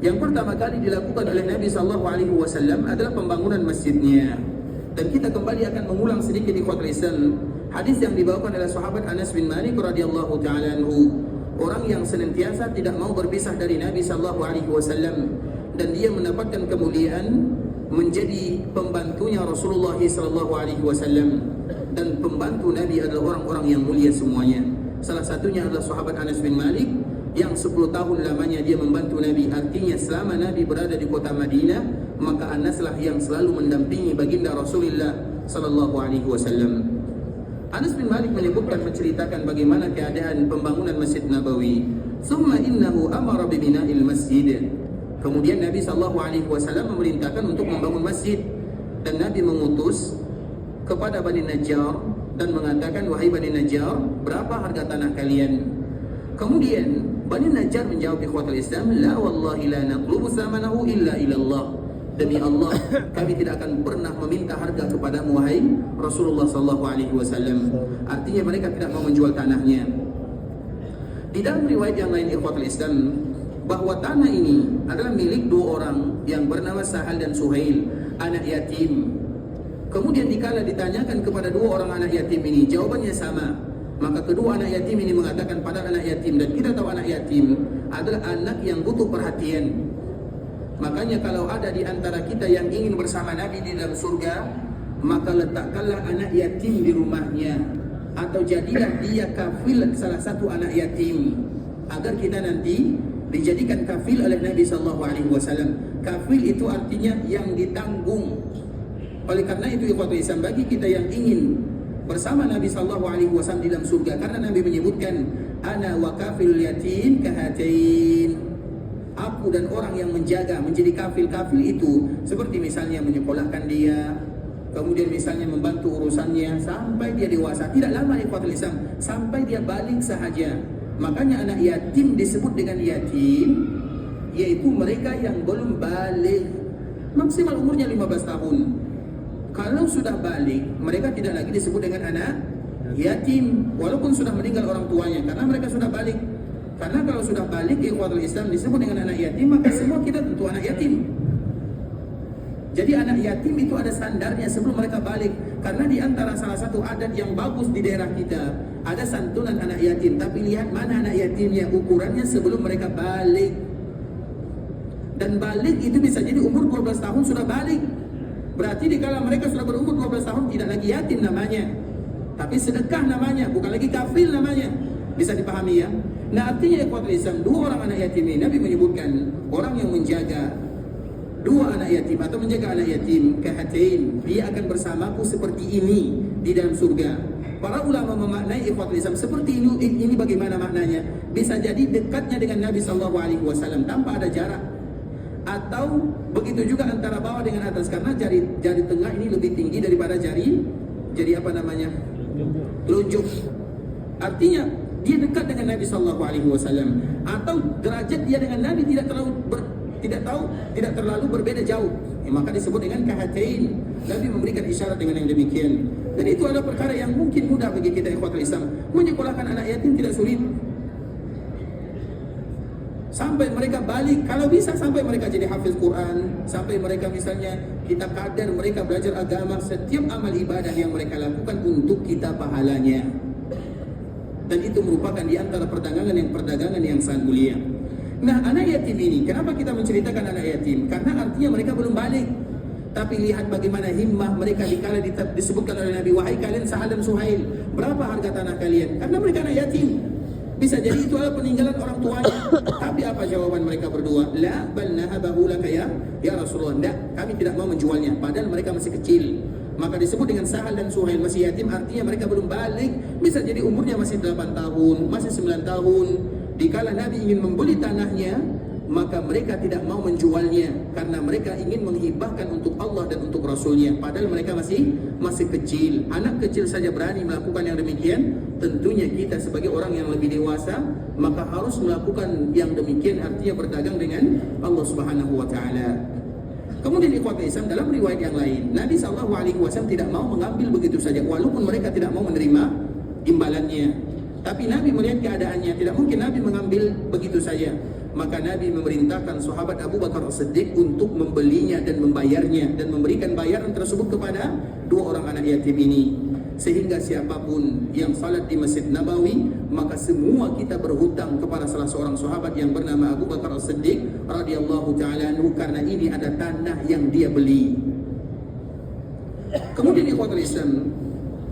yang pertama kali dilakukan oleh Nabi sallallahu alaihi wasallam adalah pembangunan masjidnya. Dan kita kembali akan mengulang sedikit ikhwatul Islam hadis yang dibawakan oleh sahabat Anas bin Malik radhiyallahu taala anhu, orang yang senantiasa tidak mau berpisah dari Nabi sallallahu alaihi wasallam, dan dia mendapatkan kemuliaan menjadi pembantunya Rasulullah sallallahu alaihi wasallam, dan pembantu Nabi adalah orang-orang yang mulia semuanya. Salah satunya adalah sahabat Anas bin Malik yang 10 tahun lamanya dia membantu Nabi. Artinya selama Nabi berada di kota Madinah, maka Anaslah yang selalu mendampingi baginda Rasulullah sallallahu alaihi wasallam. Anas bin Malik menyebutkan, menceritakan bagaimana keadaan pembangunan Masjid Nabawi. Summa innahu amara bi bina'il masjid. Kemudian Nabi sallallahu alaihi wasallam memerintahkan untuk membangun masjid, dan Nabi mengutus kepada Bani Najjar dan mengatakan, wahai Bani Najjar, berapa harga tanah kalian? Kemudian Bani Najjar menjawab ikhwatul Islam, la wallahi la naqlubu thamanahu illa ilallah. Demi Allah, kami tidak akan pernah meminta harga kepadamu wahai Rasulullah sallallahu alaihi wasallam. Artinya mereka tidak mau menjual tanahnya. Di dalam riwayat yang lain ikhwatul Islam, bahwa tanah ini adalah milik dua orang yang bernama Sahal dan Suhail, anak yatim. Kemudian dikala ditanyakan kepada dua orang anak yatim ini, jawabannya sama. Maka kedua anak yatim ini mengatakan pada anak yatim, dan kita tahu anak yatim adalah anak yang butuh perhatian. Makanya kalau ada di antara kita yang ingin bersama Nabi di dalam surga, maka letakkanlah anak yatim di rumahnya, atau jadilah dia kafil salah satu anak yatim, agar kita nanti dijadikan kafil oleh Nabi sallallahu alaihi wasallam. Kafil itu artinya yang ditanggung. Oleh karena itu ikhwatul Islam, bagi kita yang ingin bersama Nabi sallallahu alaihi wasallam di dalam surga, karena Nabi menyebutkan ana wa kafil yatim kahatain, aku dan orang yang menjaga menjadi kafil itu seperti misalnya menyekolahkan dia, kemudian misalnya membantu urusannya sampai dia dewasa. Tidak lama ikhwatul Islam, sampai dia balik sahaja. Makanya anak yatim disebut dengan yatim, yaitu mereka yang belum balik, maksimal umurnya 15 tahun. Kalau sudah balik, mereka tidak lagi disebut dengan anak yatim, walaupun sudah meninggal orang tuanya, karena mereka sudah balik. Karena kalau sudah balik ikhwatul Islam disebut dengan anak yatim, maka semua kita tentu anak yatim. Jadi anak yatim itu ada standarnya sebelum mereka balik. Karena di antara salah satu adat yang bagus di daerah kita, ada santunan anak yatim, tapi lihat mana anak yatimnya, ukurannya sebelum mereka balik. Dan balik itu bisa jadi umur 12 tahun sudah balik. Berarti dikala mereka sudah berumur 12 tahun tidak lagi yatim namanya, tapi sedekah namanya, bukan lagi kafil namanya. Bisa dipahami ya? Nah artinya ikhwatul Islam, dua orang anak yatim ini Nabi menyebutkan orang yang menjaga dua anak yatim atau menjaga anak yatim kahatain, dia akan bersamaku seperti ini di dalam surga. Para ulama memaknai ikhwatul Islam seperti ini bagaimana maknanya? Bisa jadi dekatnya dengan Nabi sallallahu alaihi wasallam tanpa ada jarak, atau begitu juga antara bawah dengan atas, karena jari tengah ini lebih tinggi daripada jari apa namanya, telunjuk. Artinya dia dekat dengan Nabi sallallahu alaihi wasallam, atau derajat dia dengan Nabi tidak terlalu berbeda jauh. Maka disebut dengan kahatain. Nabi memberikan isyarat dengan yang demikian. Dan itu adalah perkara yang mungkin mudah bagi kita ikhwatul Islam. Menyekolahkan anak yatim tidak sulit. Sampai mereka balik, kalau bisa sampai mereka jadi hafiz Quran, sampai mereka misalnya kita kadar mereka belajar agama, setiap amal ibadah yang mereka lakukan untuk kita pahalanya. Dan itu merupakan di antara perdagangan yang sangat mulia. Nah, anak yatim ini, kenapa kita menceritakan anak yatim? Karena artinya mereka belum balik. Tapi lihat bagaimana himmah mereka dikala disebutkan oleh Nabi, wahai kalian Sahal dan Suhail, berapa harga tanah kalian? Karena mereka anak yatim. Bisa jadi itu adalah peninggalan orang tuanya. Tapi apa jawaban mereka berdua? La bal nahabahu laka ya Rasulullah. Tidak, kami tidak mau menjualnya. Padahal mereka masih kecil. Maka disebut dengan Sahal dan Suhail masih yatim, artinya mereka belum balik. Bisa jadi umurnya masih 8 tahun, masih 9 tahun. Dikala Nabi ingin membeli tanahnya, maka mereka tidak mau menjualnya karena mereka ingin menghibahkan untuk Allah dan untuk Rasulnya. Padahal mereka masih kecil. Anak kecil saja berani melakukan yang demikian. Tentunya kita sebagai orang yang lebih dewasa, maka harus melakukan yang demikian, artinya berdagang dengan Allah Subhanahu wa Ta'ala. Kemudian ikhwat Islam, dalam riwayat yang lain, Nabi SAW tidak mau mengambil begitu saja, walaupun mereka tidak mau menerima imbalannya. Tapi Nabi melihat keadaannya, tidak mungkin Nabi mengambil begitu saja. Maka Nabi memerintahkan sahabat Abu Bakar As-Siddiq untuk membelinya dan membayarnya, dan memberikan bayaran tersebut kepada 2 orang anak yatim ini. Sehingga siapapun yang salat di Masjid Nabawi, maka semua kita berhutang kepada salah seorang sahabat yang bernama Abu Bakar As-Siddiq radhiyallahu ta'ala anhu, karena ini ada tanah yang dia beli. Kemudian ikhwatul Islam,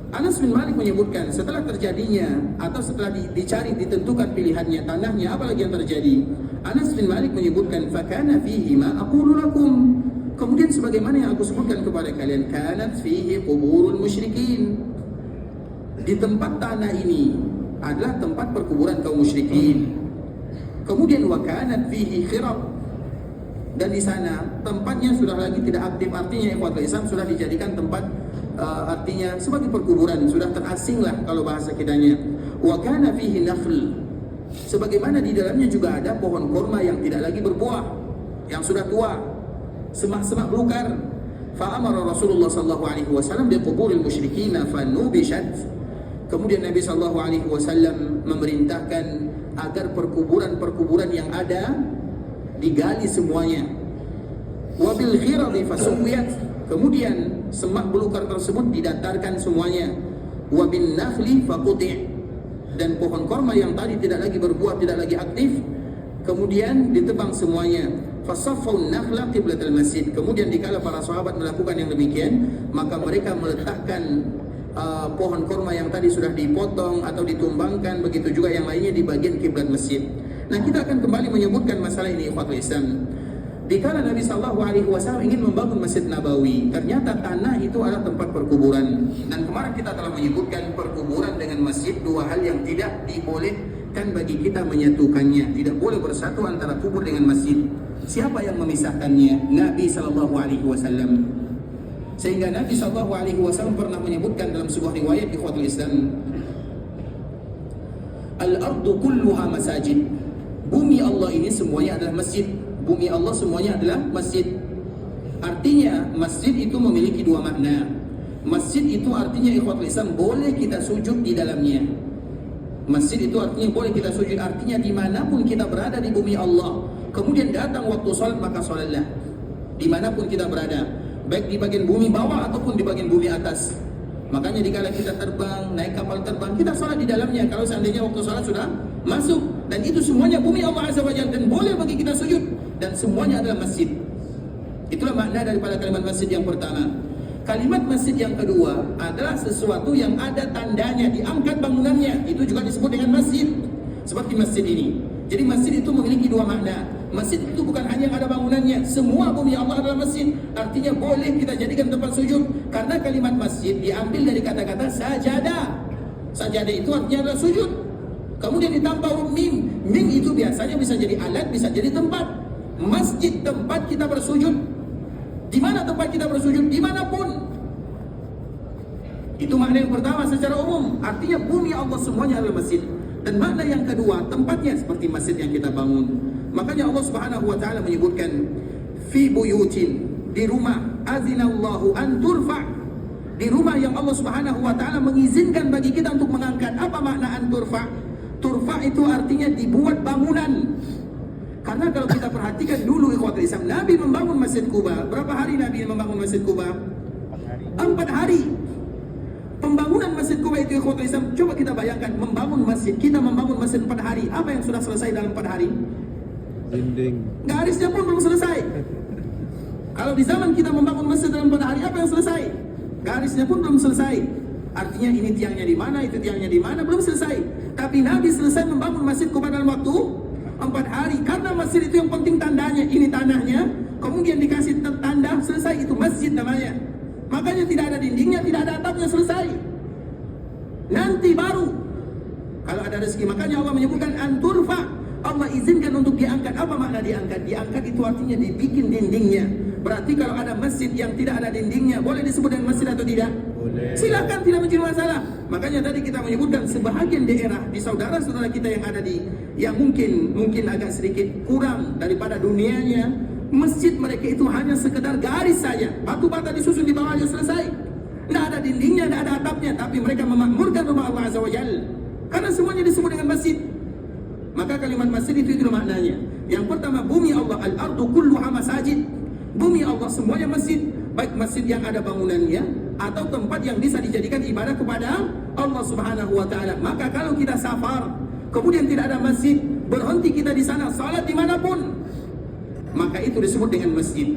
Anas bin Malik menyebutkan setelah terjadinya atau setelah dicari ditentukan pilihannya tanahnya, apalagi yang terjadi, Anas bin Malik menyebutkan fakana fihi ma aqulu lakum, kemudian sebagaimana yang aku sebutkan kepada kalian, kanat fihi quburul musyrikin, di tempat tanah ini adalah tempat perkuburan kaum musyrikin. Kemudian wa kanat fihi khirab, dan di sana tempatnya sudah lagi tidak aktif, artinya ikhwatul Islam sudah dijadikan tempat artinya sebagai perkuburan, sudah terasing lah kalau bahasa kitanya. Wa kana fihi nakhl, sebagaimana di dalamnya juga ada pohon kurma yang tidak lagi berbuah, yang sudah tua, semak-semak belukar. Fa amara Rasulullah sallallahu alaihi wasallam bi quburil musyrikin fa nubishat, kemudian Nabi sallallahu alaihi wasallam memerintahkan agar perkuburan-perkuburan yang ada digali semuanya. Wa bil ghiradi fasuwiyat, kemudian semak belukar tersebut didatarkan semuanya. Wa bin nakhli faquti', dan pohon korma yang tadi tidak lagi berbuah, tidak lagi aktif, kemudian ditebang semuanya. Fasaffau nakhla qiblatal masjid, kemudian dikala para sahabat melakukan yang demikian, maka mereka meletakkan pohon korma yang tadi sudah dipotong atau ditumbangkan, begitu juga yang lainnya di bagian kiblat masjid. Nah, kita akan kembali menyebutkan masalah ini ikhwatul Islam. Dikala Nabi sallallahu alaihi wasallam ingin membangun Masjid Nabawi, ternyata tanah itu adalah tempat perkuburan. Dan kemarin kita telah menyebutkan perkuburan dengan masjid, 2 hal yang tidak dibolehkan bagi kita menyatukannya. Tidak boleh bersatu antara kubur dengan masjid. Siapa yang memisahkannya? Nabi sallallahu alaihi wasallam. Sehingga Nabi sallallahu alaihi wasallam pernah menyebutkan dalam sebuah riwayat ikhwatul Islam, al-ardu kulluha masajid, bumi Allah ini semuanya adalah masjid. Bumi Allah semuanya adalah masjid. Artinya masjid itu memiliki 2 makna. Masjid itu artinya ikhwatul Islam boleh kita sujud di dalamnya. Masjid itu artinya boleh kita sujud, artinya dimanapun kita berada di bumi Allah, kemudian datang waktu sholat maka sholatlah dimanapun kita berada, baik di bagian bumi bawah ataupun di bagian bumi atas. Makanya dikala kita terbang, naik kapal terbang, kita sholat di dalamnya kalau seandainya waktu sholat sudah masuk. Dan itu semuanya bumi Allah Azza wa Jalla, dan boleh bagi kita sujud, dan semuanya adalah masjid. Itulah makna daripada kalimat masjid yang pertama. Kalimat masjid yang kedua adalah sesuatu yang ada tandanya, diangkat bangunannya, itu juga disebut dengan masjid. Seperti masjid ini. Jadi masjid itu memiliki 2 makna. Masjid itu bukan hanya yang ada bangunannya, semua bumi Allah adalah masjid. Artinya boleh kita jadikan tempat sujud, karena kalimat masjid diambil dari kata-kata sajadah. Sajadah itu artinya adalah sujud. Kemudian ditambah mim. Mim itu biasanya bisa jadi alat, bisa jadi tempat. Masjid tempat kita bersujud. Di mana tempat kita bersujud? Dimanapun. Itu makna yang pertama secara umum. Artinya bumi Allah semuanya adalah masjid. Dan makna yang kedua, tempatnya seperti masjid yang kita bangun. Makanya Allah Subhanahu wa taala menyebutkan fi buyutin, di rumah, azinallahu an turfa, di rumah yang Allah Subhanahu wa taala mengizinkan bagi kita untuk mengangkat. Apa makna an turfa? Turfa itu artinya dibuat bangunan. Karena kalau kita perhatikan dulu ikhwatul Islam, Nabi membangun Masjid Quba. Berapa hari Nabi membangun Masjid Quba? 4 hari. Pembangunan Masjid Quba itu ikhwatul Islam, coba kita bayangkan, membangun masjid, kita membangun masjid 4 hari. Apa yang sudah selesai dalam 4 hari? Dinding. Garisnya pun belum selesai. Kalau di zaman kita membangun masjid dalam 4 hari, apa yang selesai? Garisnya pun belum selesai. Artinya ini tiangnya di mana, itu tiangnya di mana, belum selesai. Tapi Nabi selesai membangun Masjid Quba dalam waktu 4 hari. Karena masjid itu yang penting tandanya, ini tanahnya, kemudian dikasih tanda, selesai, itu masjid namanya. Makanya tidak ada dindingnya, tidak ada atapnya, selesai. Nanti baru kalau ada rezeki. Makanya Allah menyebutkan anturfa, Allah izinkan untuk diangkat. Apa makna diangkat? Diangkat itu artinya dibikin dindingnya. Berarti kalau ada masjid yang tidak ada dindingnya, boleh disebut dengan masjid atau tidak? Boleh. Silakan, tidak menjadi masalah. Makanya tadi kita menyebutkan sebahagian daerah di saudara-saudara kita yang ada di, yang mungkin agak sedikit kurang daripada dunianya, masjid mereka itu hanya sekedar garis saja, batu bata disusun di bawahnya, selesai. Tidak ada dindingnya, tidak ada atapnya, tapi mereka memakmurkan rumah Allah Azza wa Jalla. Karena semuanya disebut dengan masjid. Maka kalimat masjid itu maknanya. Yang pertama, bumi Allah, al-ardu kulluha masajid. Bumi Allah semuanya masjid, baik masjid yang ada bangunannya atau tempat yang bisa dijadikan ibadah kepada Allah Subhanahu wa taala. Maka kalau kita safar, kemudian tidak ada masjid, berhenti kita di sana, salat dimanapun, maka itu disebut dengan masjid.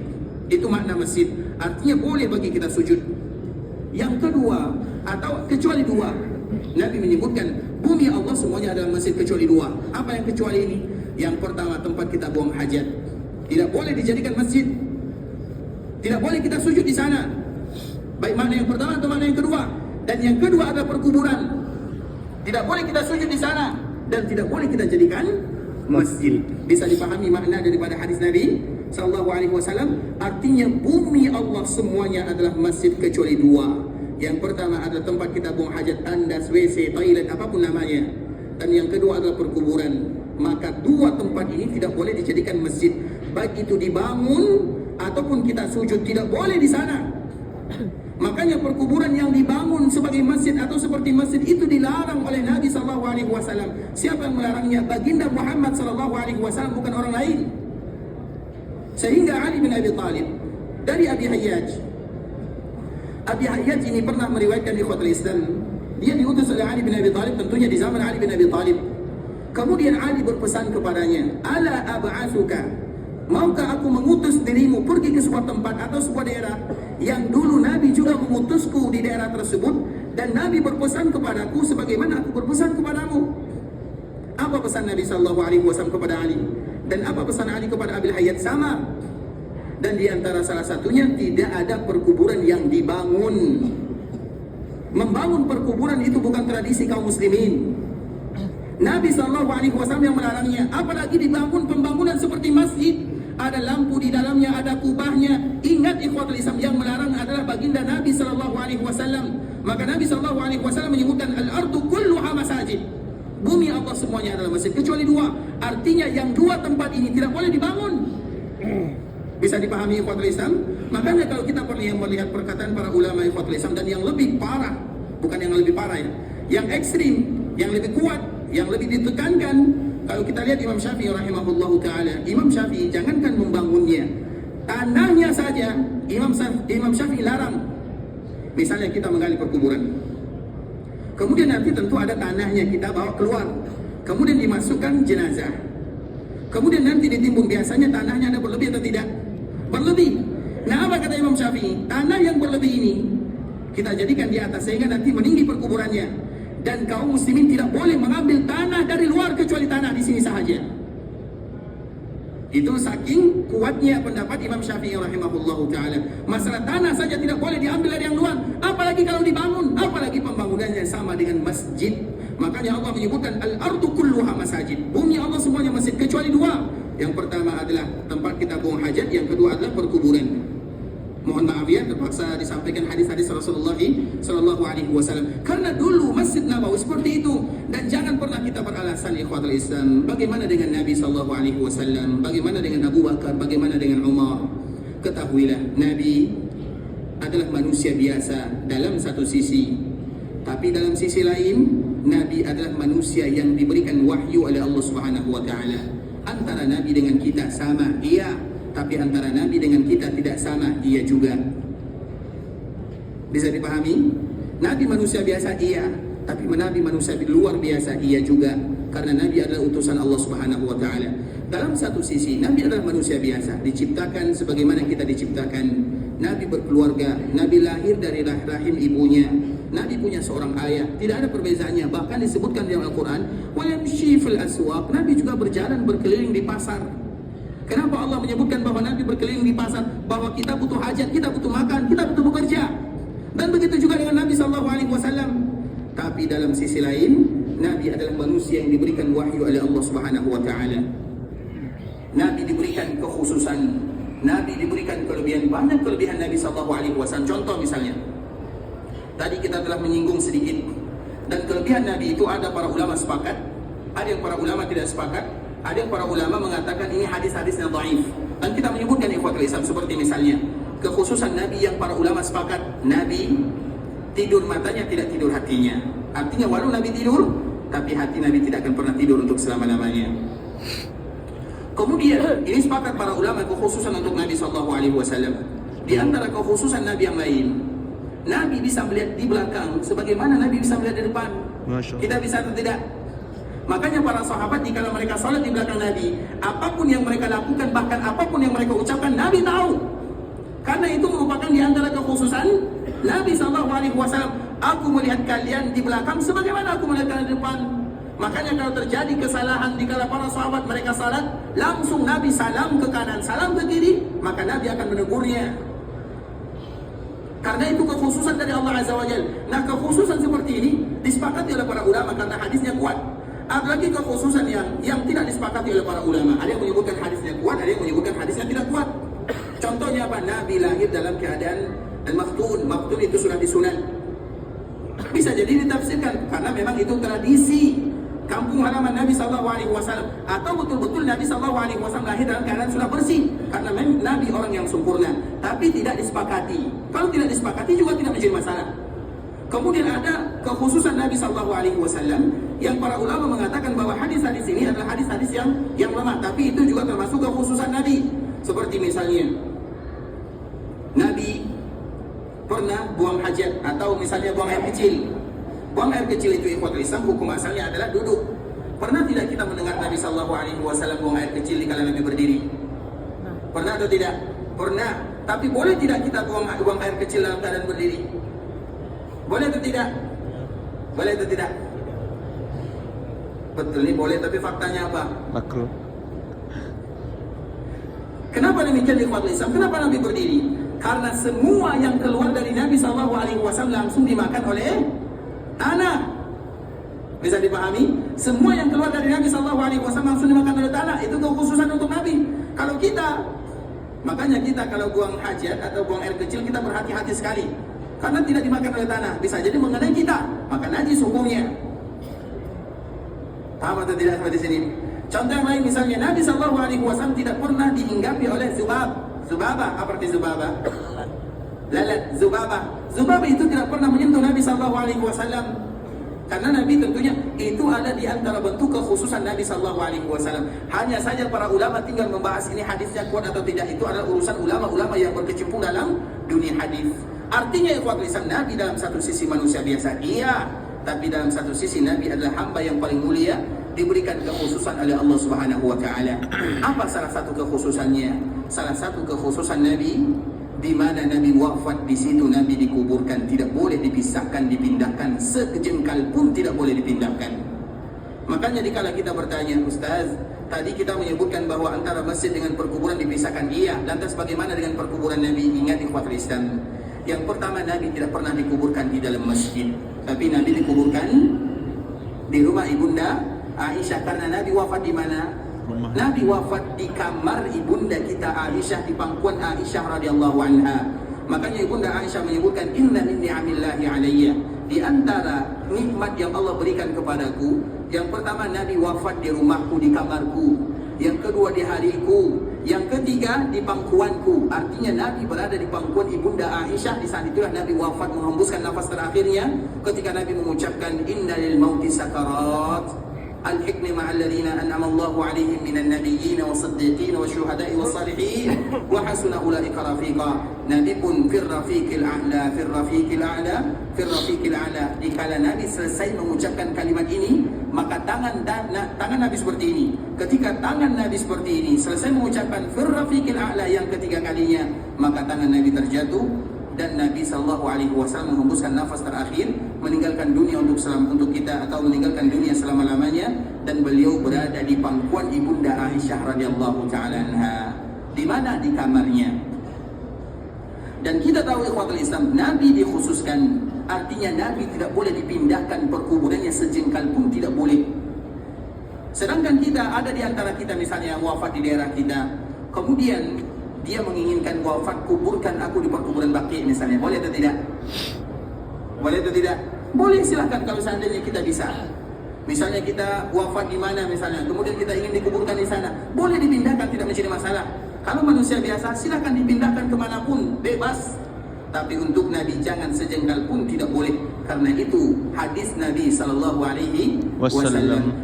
Itu makna masjid. Artinya boleh bagi kita sujud. Yang kedua, atau kecuali dua, Nabi menyebutkan bumi Allah semuanya adalah masjid kecuali dua. Apa yang kecuali ini? Yang pertama, tempat kita buang hajat, tidak boleh dijadikan masjid. Tidak boleh kita sujud di sana. Baik makna yang pertama atau makna yang kedua. Dan yang kedua adalah perkuburan. Tidak boleh kita sujud di sana dan tidak boleh kita jadikan masjid. Bisa dipahami makna daripada hadis Nabi sallallahu alaihi wasallam. Artinya bumi Allah semuanya adalah masjid kecuali dua. Yang pertama adalah tempat kita buang hajat, tandas, WC, toilet, apapun namanya. Dan yang kedua adalah perkuburan. Maka dua tempat ini tidak boleh dijadikan masjid. Baik itu dibangun ataupun kita sujud, tidak boleh di sana. Makanya perkuburan yang dibangun sebagai masjid atau seperti masjid itu dilarang oleh Nabi sallallahu alaihi wasallam. Siapa yang melarangnya? Baginda Muhammad sallallahu alaihi wasallam, bukan orang lain. Sehingga Ali bin Abi Thalib dari Abi Hayyaj. Abi Hayyaj ini pernah meriwayatkan di ikhwatul Islam, dia diutus oleh Ali bin Abi Thalib, tentunya di zaman Ali bin Abi Thalib. Kemudian Ali berpesan kepadanya, "Ala ab'atsuka, maukah aku mengutus dirimu pergi ke sebuah tempat atau sebuah daerah yang dulu Nabi juga mengutusku di daerah tersebut, dan Nabi berpesan kepadaku sebagaimana aku berpesan kepadamu." Apa pesan Nabi sallallahu alaihi wasallam kepada Ali? Dan apa pesan Ali kepada Abil Hayyaj? Sama. Dan di antara salah satunya, tidak ada perkuburan yang dibangun. Membangun perkuburan itu bukan tradisi kaum muslimin. Nabi SAW yang melarangnya. Apalagi dibangun pembangunan seperti masjid, ada lampu di dalamnya, ada kubahnya. Ingat ikhwatul Islam, yang melarang adalah baginda Nabi SAW. Maka Nabi SAW menyebutkan al-ardu kulluha masajid. Bumi Allah semuanya adalah masjid kecuali dua. Artinya yang dua tempat ini tidak boleh dibangun. Bisa dipahami ikhwatul Islam? Makanya kalau kita pernah melihat perkataan para ulama ikhwatul Islam, dan yang lebih parah, bukan yang lebih parah ya, yang ekstrim, yang lebih kuat, yang lebih ditekankan, kalau kita lihat Imam Syafi'i rahimahullahu ta'ala, Imam Syafi'i jangankan membangunnya, tanahnya saja Imam Syafi'i larang. Misalnya kita menggali perkuburan, kemudian nanti tentu ada tanahnya, kita bawa keluar, kemudian dimasukkan jenazah, kemudian nanti ditimbun. Biasanya tanahnya ada berlebih atau tidak? Berlebih. Nah, apa kata Imam Syafi'i? Tanah yang berlebih ini kita jadikan di atas sehingga nanti meninggi perkuburannya. Dan kaum muslimin tidak boleh mengambil tanah dari luar kecuali tanah di sini sahaja. Itu saking kuatnya pendapat Imam Syafi'i rahimahullahu ta'ala. Masalah tanah saja tidak boleh diambil dari yang luar, apalagi kalau dibangun, apalagi pembangunannya sama dengan masjid. Makanya Allah menyebutkan al-ardu kulluha masajid. Bumi Allah semuanya masjid kecuali dua. Yang pertama adalah tempat kita buang hajat, yang kedua adalah perkuburan. Mohon maaf ya, terpaksa disampaikan hadis-hadis Rasulullah sallallahu alaihi wasallam. Karena dulu Masjid Nabawi seperti itu. Dan jangan pernah kita beralasan ikhwatul Islam, bagaimana dengan Nabi sallallahu alaihi wasallam, bagaimana dengan Abu Bakar, bagaimana dengan Umar. Ketahuilah, Nabi adalah manusia biasa dalam satu sisi, tapi dalam sisi lain Nabi adalah manusia yang diberikan wahyu oleh Allah Subhanahu wa taala. Antara Nabi dengan kita sama, iya, tapi antara Nabi dengan kita tidak sama, iya juga. Bisa dipahami? Nabi manusia biasa, iya, tapi Nabi manusia luar biasa, iya juga. Karena Nabi adalah utusan Allah Subhanahu wa ta'ala. Dalam satu sisi, Nabi adalah manusia biasa, diciptakan sebagaimana kita diciptakan. Nabi berkeluarga, Nabi lahir dari rahim ibunya, Nabi punya seorang ayah, tidak ada perbezaannya. Bahkan disebutkan dalam Al-Quran, وَيَمْشِي فِي الْأَسْوَاقِ, Nabi juga berjalan berkeliling di pasar. Kenapa Allah menyebutkan bahwa Nabi berkeliling di pasar? Bahwa kita butuh hajat, kita butuh makan, kita butuh bekerja. Dan begitu juga dengan Nabi SAW. Tapi dalam sisi lain, Nabi adalah manusia yang diberikan wahyu oleh Allah Subhanahu wa taala. Nabi diberikan kekhususan, Nabi diberikan kelebihan, banyak kelebihan Nabi SAW. Contoh misalnya, tadi kita telah menyinggung sedikit, dan kelebihan Nabi itu ada para ulama sepakat, ada yang para ulama tidak sepakat, ada yang para ulama mengatakan ini hadis-hadis yang dhaif. Dan kita menyebutkan ikhwatul Islam seperti misalnya kekhususan Nabi yang para ulama sepakat, Nabi tidur matanya tidak tidur hatinya. Artinya walau Nabi tidur, tapi hati Nabi tidak akan pernah tidur untuk selama-lamanya. Kemudian ini sepakat para ulama kekhususan untuk Nabi SAW. Di antara kekhususan Nabi yang lain, Nabi bisa melihat di belakang sebagaimana Nabi bisa melihat di depan. Kita bisa atau tidak? Makanya para sahabat jika mereka salat di belakang Nabi, apapun yang mereka lakukan, bahkan apapun yang mereka ucapkan, Nabi tahu. Karena itu merupakan di antara kekhususan Nabi SAW. Aku melihat kalian di belakang sebagaimana aku melihat kalian di depan. Makanya kalau terjadi kesalahan di kala para sahabat mereka salat, langsung Nabi salam ke kanan, salam ke kiri, maka Nabi akan menegurnya. Karena itu kekhususan dari Allah Azza wa Jalla. Nah, kekhususan seperti ini disepakati oleh para ulama karena hadisnya kuat. Ada lagi kekhususan yang tidak disepakati oleh para ulama. Ada yang menyebutkan hadisnya kuat, ada yang menyebutkan hadisnya tidak kuat. Contohnya apa? Nabi lahir dalam keadaan al-maftun. Maftun itu sudah disunat. Bisa jadi ditafsirkan karena memang itu tradisi kampung halaman Nabi SAW, atau betul-betul Nabi SAW lahir dalam keadaan sudah bersih karena Nabi orang yang sempurna. Tapi tidak disepakati. Kalau tidak disepakati juga tidak menjadi masalah. Kemudian ada kekhususan Nabi SAW yang para ulama mengatakan bahwa hadis-hadis ini adalah hadis-hadis yang lemah, tapi itu juga termasuk kekhususan Nabi. Seperti misalnya Nabi pernah buang hajat, atau misalnya buang air kecil. Buang air kecil itu ikhwatul Islam hukum asalnya adalah duduk. Pernah tidak kita mendengar Nabi SAW buang air kecil di kala Nabi berdiri? Pernah atau tidak? Pernah. Tapi boleh tidak kita buang air kecil dalam keadaan berdiri? Boleh atau tidak? Boleh atau tidak? Betul, ini boleh, tapi faktanya apa? Makruh. Kenapa demikian ikhwatul Islam? Kenapa Nabi berdiri? Karena semua yang keluar dari Nabi SAW langsung dimakan oleh tanah. Bisa dipahami? Semua yang keluar dari Nabi SAW langsung dimakan oleh tanah. Itu kekhususan untuk Nabi. Kalau kita, makanya kita kalau buang hajat atau buang air kecil, kita berhati-hati sekali. Karena tidak dimakan oleh tanah, bisa jadi mengenai kita, maka najis hukumnya. Paham atau tidak sampai di sini? Contoh yang lain misalnya Nabi SAW tidak pernah dihinggapi oleh Zubabah. Apa arti Zubabah? Lalat, Zubabah. Zubabah itu tidak pernah menyentuh Nabi SAW. Karena Nabi tentunya itu ada di antara bentuk kekhususan Nabi SAW. Hanya saja para ulama tinggal membahas ini hadisnya kuat atau tidak. Itu adalah urusan ulama-ulama yang berkecimpung dalam dunia hadis. Artinya ikhwatul Islam, Nabi dalam satu sisi manusia biasa, iya, tapi dalam satu sisi Nabi adalah hamba yang paling mulia, diberikan kekhususan oleh Allah Subhanahu wa taala. Apa salah satu kekhususannya? Salah satu kekhususan Nabi di mana Nabi wafat, di situ Nabi dikuburkan, tidak boleh dipisahkan, dipindahkan, sekejengkal pun tidak boleh dipindahkan. Makanya dikala kita bertanya, Ustaz, tadi kita menyebutkan bahwa antara masjid dengan perkuburan dipisahkan, iya, lantas bagaimana dengan perkuburan Nabi? Ingat ikhwatul Islam, yang pertama Nabi tidak pernah dikuburkan di dalam masjid, tapi Nabi dikuburkan di rumah ibunda Aisyah. Karena Nabi wafat di mana? Nabi wafat di kamar ibunda kita Aisyah, di pangkuan Aisyah radhiyallahu anha. Makanya ibunda Aisyah menyebutkan, inna min ni'amillahi alayya, di antara nikmat yang Allah berikan kepadaku, yang pertama Nabi wafat di rumahku, di kamarku, yang kedua di hariku, yang ketiga di pangkuanku. Artinya Nabi berada di pangkuan ibunda Aisyah. Di saat itulah Nabi wafat, menghembuskan nafas terakhirnya ketika Nabi mengucapkan inna lil mauti sakarat al-hikmi ma'alladhina an'ama Allahu 'alaihim minan nabiyyin was-siddiqin wasyuhada'i was-salihin wa hasuna ulaika rafiqa. Nabi pun fir rafiqil a'la, fir rafiqil a'la, fir rafiqil a'la. Dikala Nabi selesai mengucapkan kalimat ini, maka tangan Nabi seperti ini. Ketika tangan Nabi seperti ini selesai mengucapkan fir rafiqil a'la yang ketiga kalinya, maka tangan Nabi terjatuh dan Nabi SAW menghembuskan nafas terakhir, meninggalkan dunia untuk kita, atau meninggalkan dunia selama-lamanya, dan beliau berada di pangkuan ibunda Aisyah radhiyallahu taala anha. Di mana? Di kamarnya. Dan kita tahu ikhwatul Islam, Nabi dikhususkan, artinya Nabi tidak boleh dipindahkan perkuburannya sejengkal pun tidak boleh. Sedangkan kita ada di antara kita misalnya yang wafat di daerah kita, kemudian dia menginginkan wafat, kuburkan aku di perkuburan Baqi misalnya, boleh atau tidak? Boleh atau tidak? Boleh, silahkan kalau seandainya kita bisa. Misalnya kita wafat di mana misalnya, kemudian kita ingin dikuburkan di sana, boleh dipindahkan, tidak menjadi masalah. Kalau manusia biasa, silahkan dipindahkan kemanapun, bebas. Tapi untuk Nabi jangan sejengkal pun tidak boleh. Karena itu hadis Nabi SAW.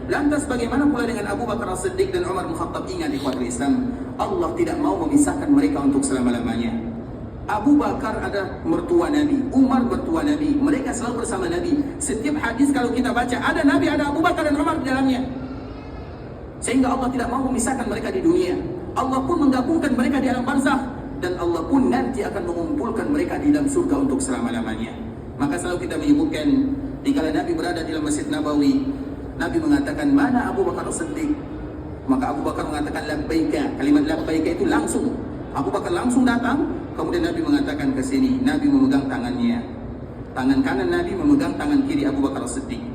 Lantas bagaimana pula dengan Abu Bakar As-Siddiq dan Umar bin Khattab? Ingat ikhwatul Islam, Allah tidak mau memisahkan mereka untuk selama-lamanya. Abu Bakar ada mertua Nabi, Umar mertua Nabi, mereka selalu bersama Nabi. Setiap hadis kalau kita baca, ada Nabi, ada Abu Bakar dan Umar di dalamnya. Sehingga Allah tidak mau memisahkan mereka di dunia. Allah pun menggabungkan mereka di alam barzakh, dan Allah pun nanti akan mengumpulkan mereka di dalam surga untuk selama-lamanya. Maka selalu kita menyebutkan, dikala Nabi berada di dalam Masjid Nabawi, Nabi mengatakan, mana Abu Bakar As-Siddiq? Maka Abu Bakar mengatakan labbaika. Kalimat labbaika itu langsung, Abu Bakar langsung datang. Kemudian Nabi mengatakan ke sini, Nabi memegang tangannya, tangan kanan Nabi memegang tangan kiri Abu Bakar As-Siddiq.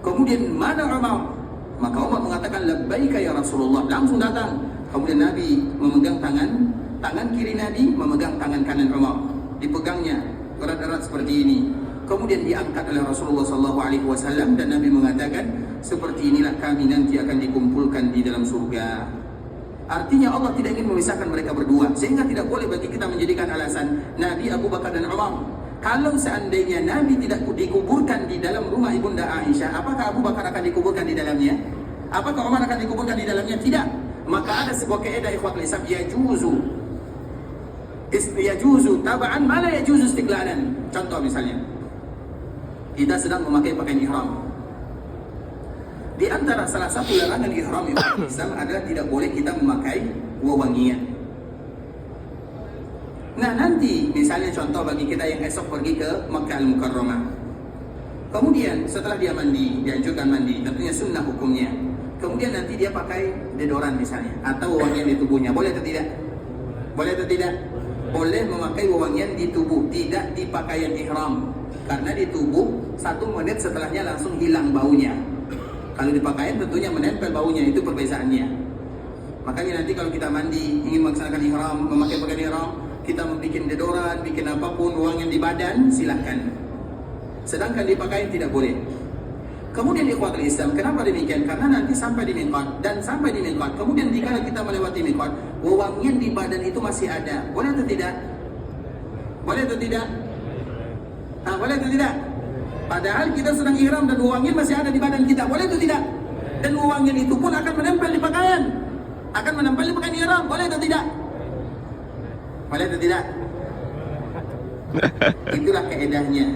Kemudian mana Umar? Maka Umar mengatakan labbaika ya Rasulullah, langsung datang. Kemudian Nabi memegang tangan kiri Nabi memegang tangan kanan Umar, dipegangnya erat-erat seperti ini. Kemudian diangkat oleh Rasulullah SAW dan Nabi mengatakan, seperti inilah kami nanti akan dikumpulkan di dalam surga. Artinya Allah tidak ingin memisahkan mereka berdua, sehingga tidak boleh bagi kita menjadikan alasan Nabi, Abu Bakar dan Umar. Kalau seandainya Nabi tidak dikuburkan di dalam rumah Ibunda Aisyah, apakah Abu Bakar akan dikuburkan di dalamnya? Apakah Umar akan dikuburkan di dalamnya? Tidak. Maka ada sebuah kaidah ikhwatul Islam, yajuzu taba'an ma la yajuzu istiqlalan. Contoh misalnya, kita sedang memakai pakaian ihram. Di antara salah satu larangan ihram Islam adalah tidak boleh kita memakai wewangian. Nah nanti misalnya contoh bagi kita yang esok pergi ke Makkah Al-Mukarramah, kemudian setelah dia mandi, dianjurkan mandi, tentunya sunnah hukumnya. Kemudian nanti dia pakai deodoran misalnya, atau wewangian di tubuhnya, boleh atau tidak? Boleh atau tidak? Boleh memakai wewangian di tubuh, tidak di pakaian ihram. Karena di tubuh 1 menit setelahnya langsung hilang baunya. Kalau di pakaian tentunya menempel baunya, itu perbezaannya. Makanya nanti kalau kita mandi, ingin melaksanakan ihram, memakai pakaian ihram, kita membuat deodoran, bikin apapun, wewangian di badan, silahkan. Sedangkan di pakaian tidak boleh. Kemudian ikhwatul Islam, kenapa demikian? Karena nanti sampai di miqat, dan sampai di miqat, kemudian jika kita melewati miqat, wewangian di badan itu masih ada. Boleh atau tidak? Boleh atau tidak? Boleh atau tidak? Padahal kita sedang ihram dan wewangian masih ada di badan kita. Boleh atau tidak? Dan wewangian itu pun akan menempel di pakaian, akan menempel di pakaian ihram. Boleh atau tidak? Boleh atau tidak? Itulah kaedahnya.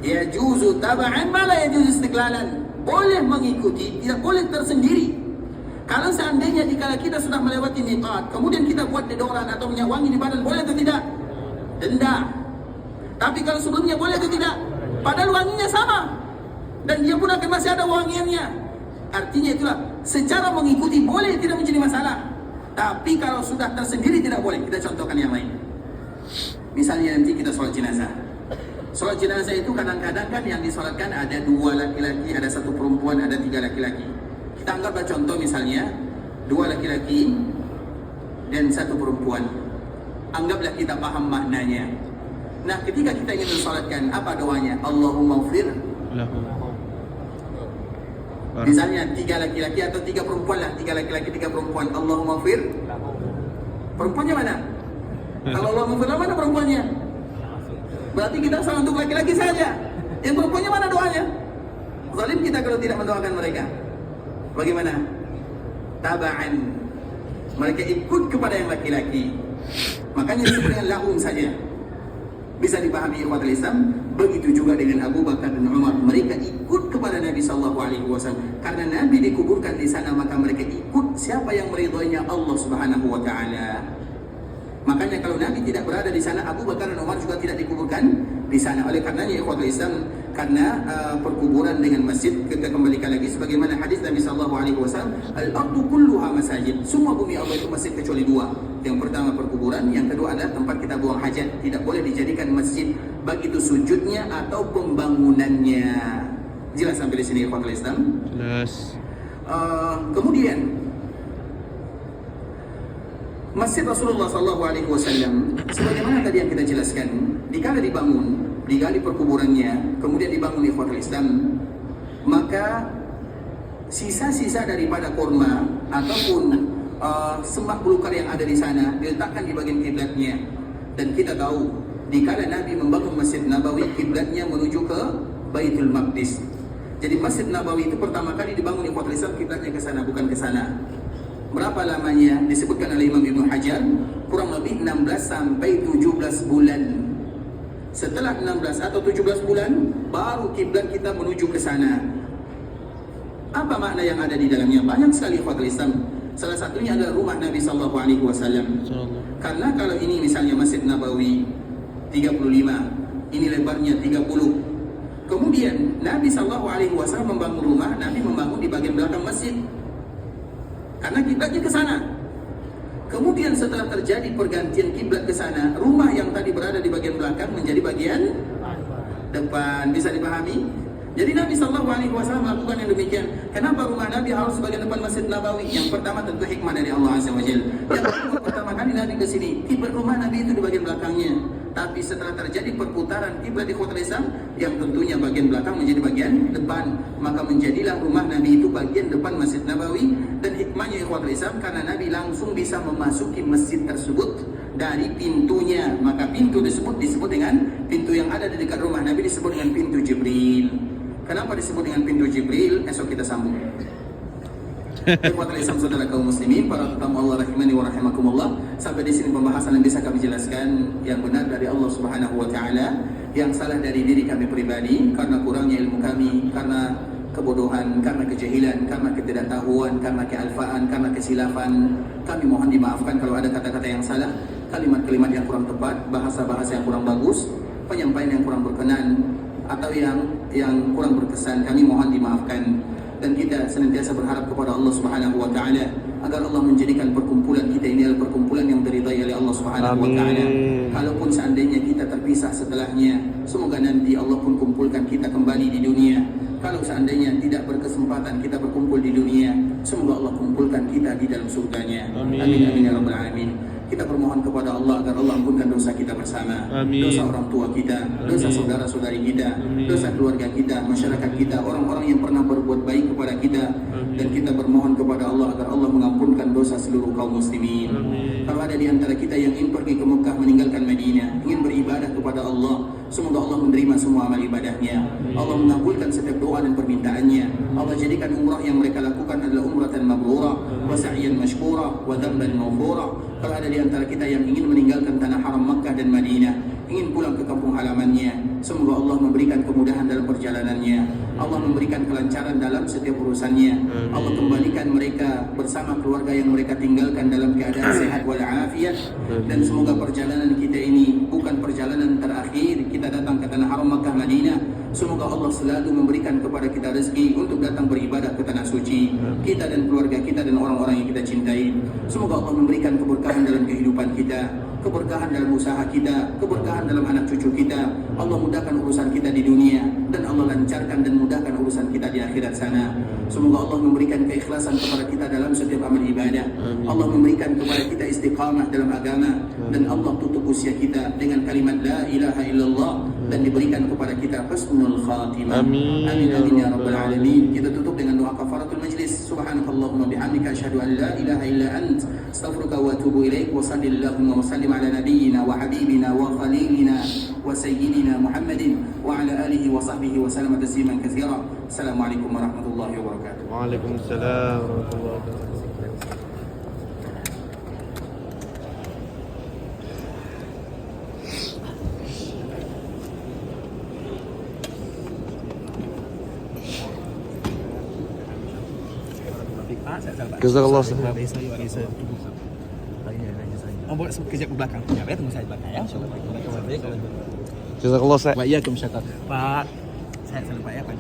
Yajuzu taba'an ma la yajuzu istiqlalan. Boleh mengikuti, tidak boleh tersendiri. Kalau seandainya dikala kita sudah melewati miqat, kemudian kita buat deodoran atau minyak wangi di badan, boleh atau tidak? Denda. Tapi kalau sebelumnya boleh atau tidak? Padahal wanginya sama, dan dia pun akan masih ada wangiannya. Artinya itulah, secara mengikuti boleh, tidak menjadi masalah. Tapi kalau sudah tersendiri tidak boleh. Kita contohkan yang lain. Misalnya nanti kita sholat jenazah. Sholat jenazah itu kadang-kadang kan yang disolatkan ada 2 laki-laki, ada 1 perempuan, ada 3 laki-laki. Kita anggaplah contoh misalnya 2 laki-laki dan 1 perempuan. Anggaplah kita paham maknanya. Nah ketika kita ingin mensolatkan, apa doanya? Allahumma ghfir. Misalnya 3 laki-laki atau 3 perempuan lah, 3 laki-laki 3 perempuan. Allahumma ghfir. Perempuannya mana? Kalau Allahumma ghfir, mana perempuannya? Berarti kita salah untuk laki-laki saja. Yang perempuannya mana doanya? Zalim kita kalau tidak mendoakan mereka. Bagaimana? Taba'an. Mereka ikut kepada yang laki-laki. Makanya disebut dengan lahum saja. Bisa dipahami ikhwatul Islam. Begitu juga dengan Abu Bakar dan Umar. Mereka ikut kepada Nabi SAW. Karena Nabi dikuburkan di sana, maka mereka ikut siapa yang meridhoinya, Allah Subhanahu wa ta'ala. Makanya kalau Nabi tidak berada di sana, Abu Bakar dan Umar juga tidak dikuburkan di sana. Oleh karenanya ikhwatul Islam, karena perkuburan dengan masjid, kita kembalikan lagi sebagaimana hadis Nabi sallallahu alaihi wasallam, al-ardu kulluha masajid. Semua bumi Allah itu masjid kecuali dua. Yang pertama perkuburan, yang kedua adalah tempat kita buang hajat. Tidak boleh dijadikan masjid, baik itu sujudnya atau pembangunannya. Jelas sampai di sini ikhwatul Islam? Jelas. Kemudian Masjid Rasulullah SAW, sebagaimana tadi yang kita jelaskan, dikala dibangun, digali perkuburannya, kemudian dibangun ikhwatul Islam, maka sisa-sisa daripada korma ataupun sembah belukar yang ada di sana diletakkan di bagian kiblatnya. Dan kita tahu, dikala Nabi membangun Masjid Nabawi, kiblatnya menuju ke Baitul Maqdis. Jadi Masjid Nabawi itu pertama kali dibangun ikhwatul Islam, kiblatnya ke sana, bukan ke sana. Berapa lamanya? Disebutkan oleh Imam Ibnu Hajar, kurang lebih 16 sampai 17 bulan. Setelah 16 atau 17 bulan, baru kiblat kita menuju ke sana. Apa makna yang ada di dalamnya? Banyak sekali ikhwatul Islam. Salah satunya adalah rumah Nabi sallallahu alaihi wasallam. Karena kalau ini misalnya Masjid Nabawi 35, ini lebarnya 30. Kemudian Nabi sallallahu alaihi wasallam membangun rumah, Nabi membangun di bagian belakang masjid. Karena kiblatnya ke sana. Kemudian setelah terjadi pergantian kiblat ke sana, rumah yang tadi berada di bagian belakang menjadi bagian depan. Bisa dipahami? Jadi Nabi SAW melakukan yang demikian. Kenapa rumah Nabi harus bagian depan Masjid Nabawi? Yang pertama tentu hikmah dari Allah Azza wa Jalla. Yang kedua, pertama kali Nabi ke sini, kiblat rumah Nabi itu di bagian belakangnya. Tapi setelah terjadi perputaran kiblat di ikhwatul Islam, yang tentunya bagian belakang menjadi bagian depan, maka menjadilah rumah Nabi itu bagian depan Masjid Nabawi. Dan hikmahnya ikhwatul Islam, karena Nabi langsung bisa memasuki masjid tersebut dari pintunya. Maka pintu tersebut disebut dengan pintu yang ada di dekat rumah Nabi, disebut dengan pintu Jibril. Kenapa disebut dengan pintu Jibril? Esok kita sambung. Ikhwatul Islam, saudara kaum muslimin, para tamu Allah rahimani wa rahimakumullah. Sampai di sini pembahasan yang bisa kami jelaskan, yang benar dari Allah Subhanahu wa taala, yang salah dari diri kami pribadi karena kurangnya ilmu kami, karena kebodohan, karena kejahilan, karena ketidaktahuan, karena kealfaan, karena kesilafan. Kami mohon dimaafkan kalau ada kata-kata yang salah, kalimat-kalimat yang kurang tepat, bahasa-bahasa yang kurang bagus, penyampaian yang kurang berkenan, atau yang kurang berkesan. Kami mohon dimaafkan. Dan kita senantiasa berharap kepada Allah Subhanahu wa taala agar Allah menjadikan perkumpulan kita ini adalah perkumpulan yang diridai oleh Allah Subhanahu wa taala. Kalaupun seandainya kita terpisah setelahnya, semoga nanti Allah pun kumpulkan kita kembali di dunia. Kalau seandainya tidak berkesempatan kita berkumpul di dunia, semoga Allah kumpulkan kita di dalam surganya. Amin amin ya rabbal alamin. Kita bermohon kepada Allah agar Allah ampunkan dosa kita bersama. Amin. Dosa orang tua kita, dosa saudara-saudari kita, dosa keluarga kita, masyarakat kita, orang-orang yang pernah berbuat baik kepada kita. Dan kita bermohon kepada Allah agar Allah mengampunkan dosa seluruh kaum muslimin. Kalau ada di antara kita yang ingin pergi ke Mekah meninggalkan Madinah, ingin beribadah kepada Allah, semoga Allah menerima semua amal ibadahnya. Allah mengabulkan setiap doa dan permintaannya. Allah jadikan umrah yang mereka lakukan adalah umratan mabrurah, wa sa'yan mashkurah, wa dhanban maghfurah. Kalau ada di antara kita yang ingin meninggalkan tanah haram Makkah dan Madinah, ingin pulang ke kampung halamannya, semoga Allah memberikan kemudahan dalam perjalanannya. Allah memberikan kelancaran dalam setiap urusannya. Allah kembalikan mereka bersama keluarga yang mereka tinggalkan dalam keadaan sehat walafiat. Dan semoga perjalanan kita ini bukan perjalanan terakhir kita datang ke tanah haram Makkah Madinah. Semoga Allah selalu memberikan kepada kita rezeki untuk datang beribadah ke tanah suci, kita dan keluarga kita dan orang-orang yang kita cintai. Semoga Allah memberikan keberkahan dalam kehidupan kita, keberkahan dalam usaha kita, keberkahan dalam anak cucu kita. Allah mudahkan urusan kita di dunia, dan Allah lancarkan dan mudahkan urusan kita di akhirat sana. Semoga Allah memberikan keikhlasan kepada kita dalam setiap amal ibadah. Allah memberikan kepada kita istiqamah dalam agama, dan Allah tutup usia kita dengan kalimat la ilaha illallah, dan diberikan kepada kita husnul khatimah. Amin amin ya rabbal alamin. Kita tutup dengan doa kafaratul majlis. Subhanakallahumma bihamdika asyhadu an la ilaha illa ant, astaghfiruka wa atubu ilaik. Wa sallallahu wa sallim ala nabiyyina wa habibina wa khalilina wa sayyidina Muhammadin wa ala alihi wa sahbihi wa sallam tasliman katsira. Assalamualaikum warahmatullahi wabarakatuh. Waalaikumsalam warahmatullahi wabarakatuh. Jazakallah. buat sekejap ke belakang. Ya, tunggu saya di belakang ya. Insyaallah. Jazakallah Ustaz. Wa iyyakum syakar. Pak, saya selalu Pak ya, Pak.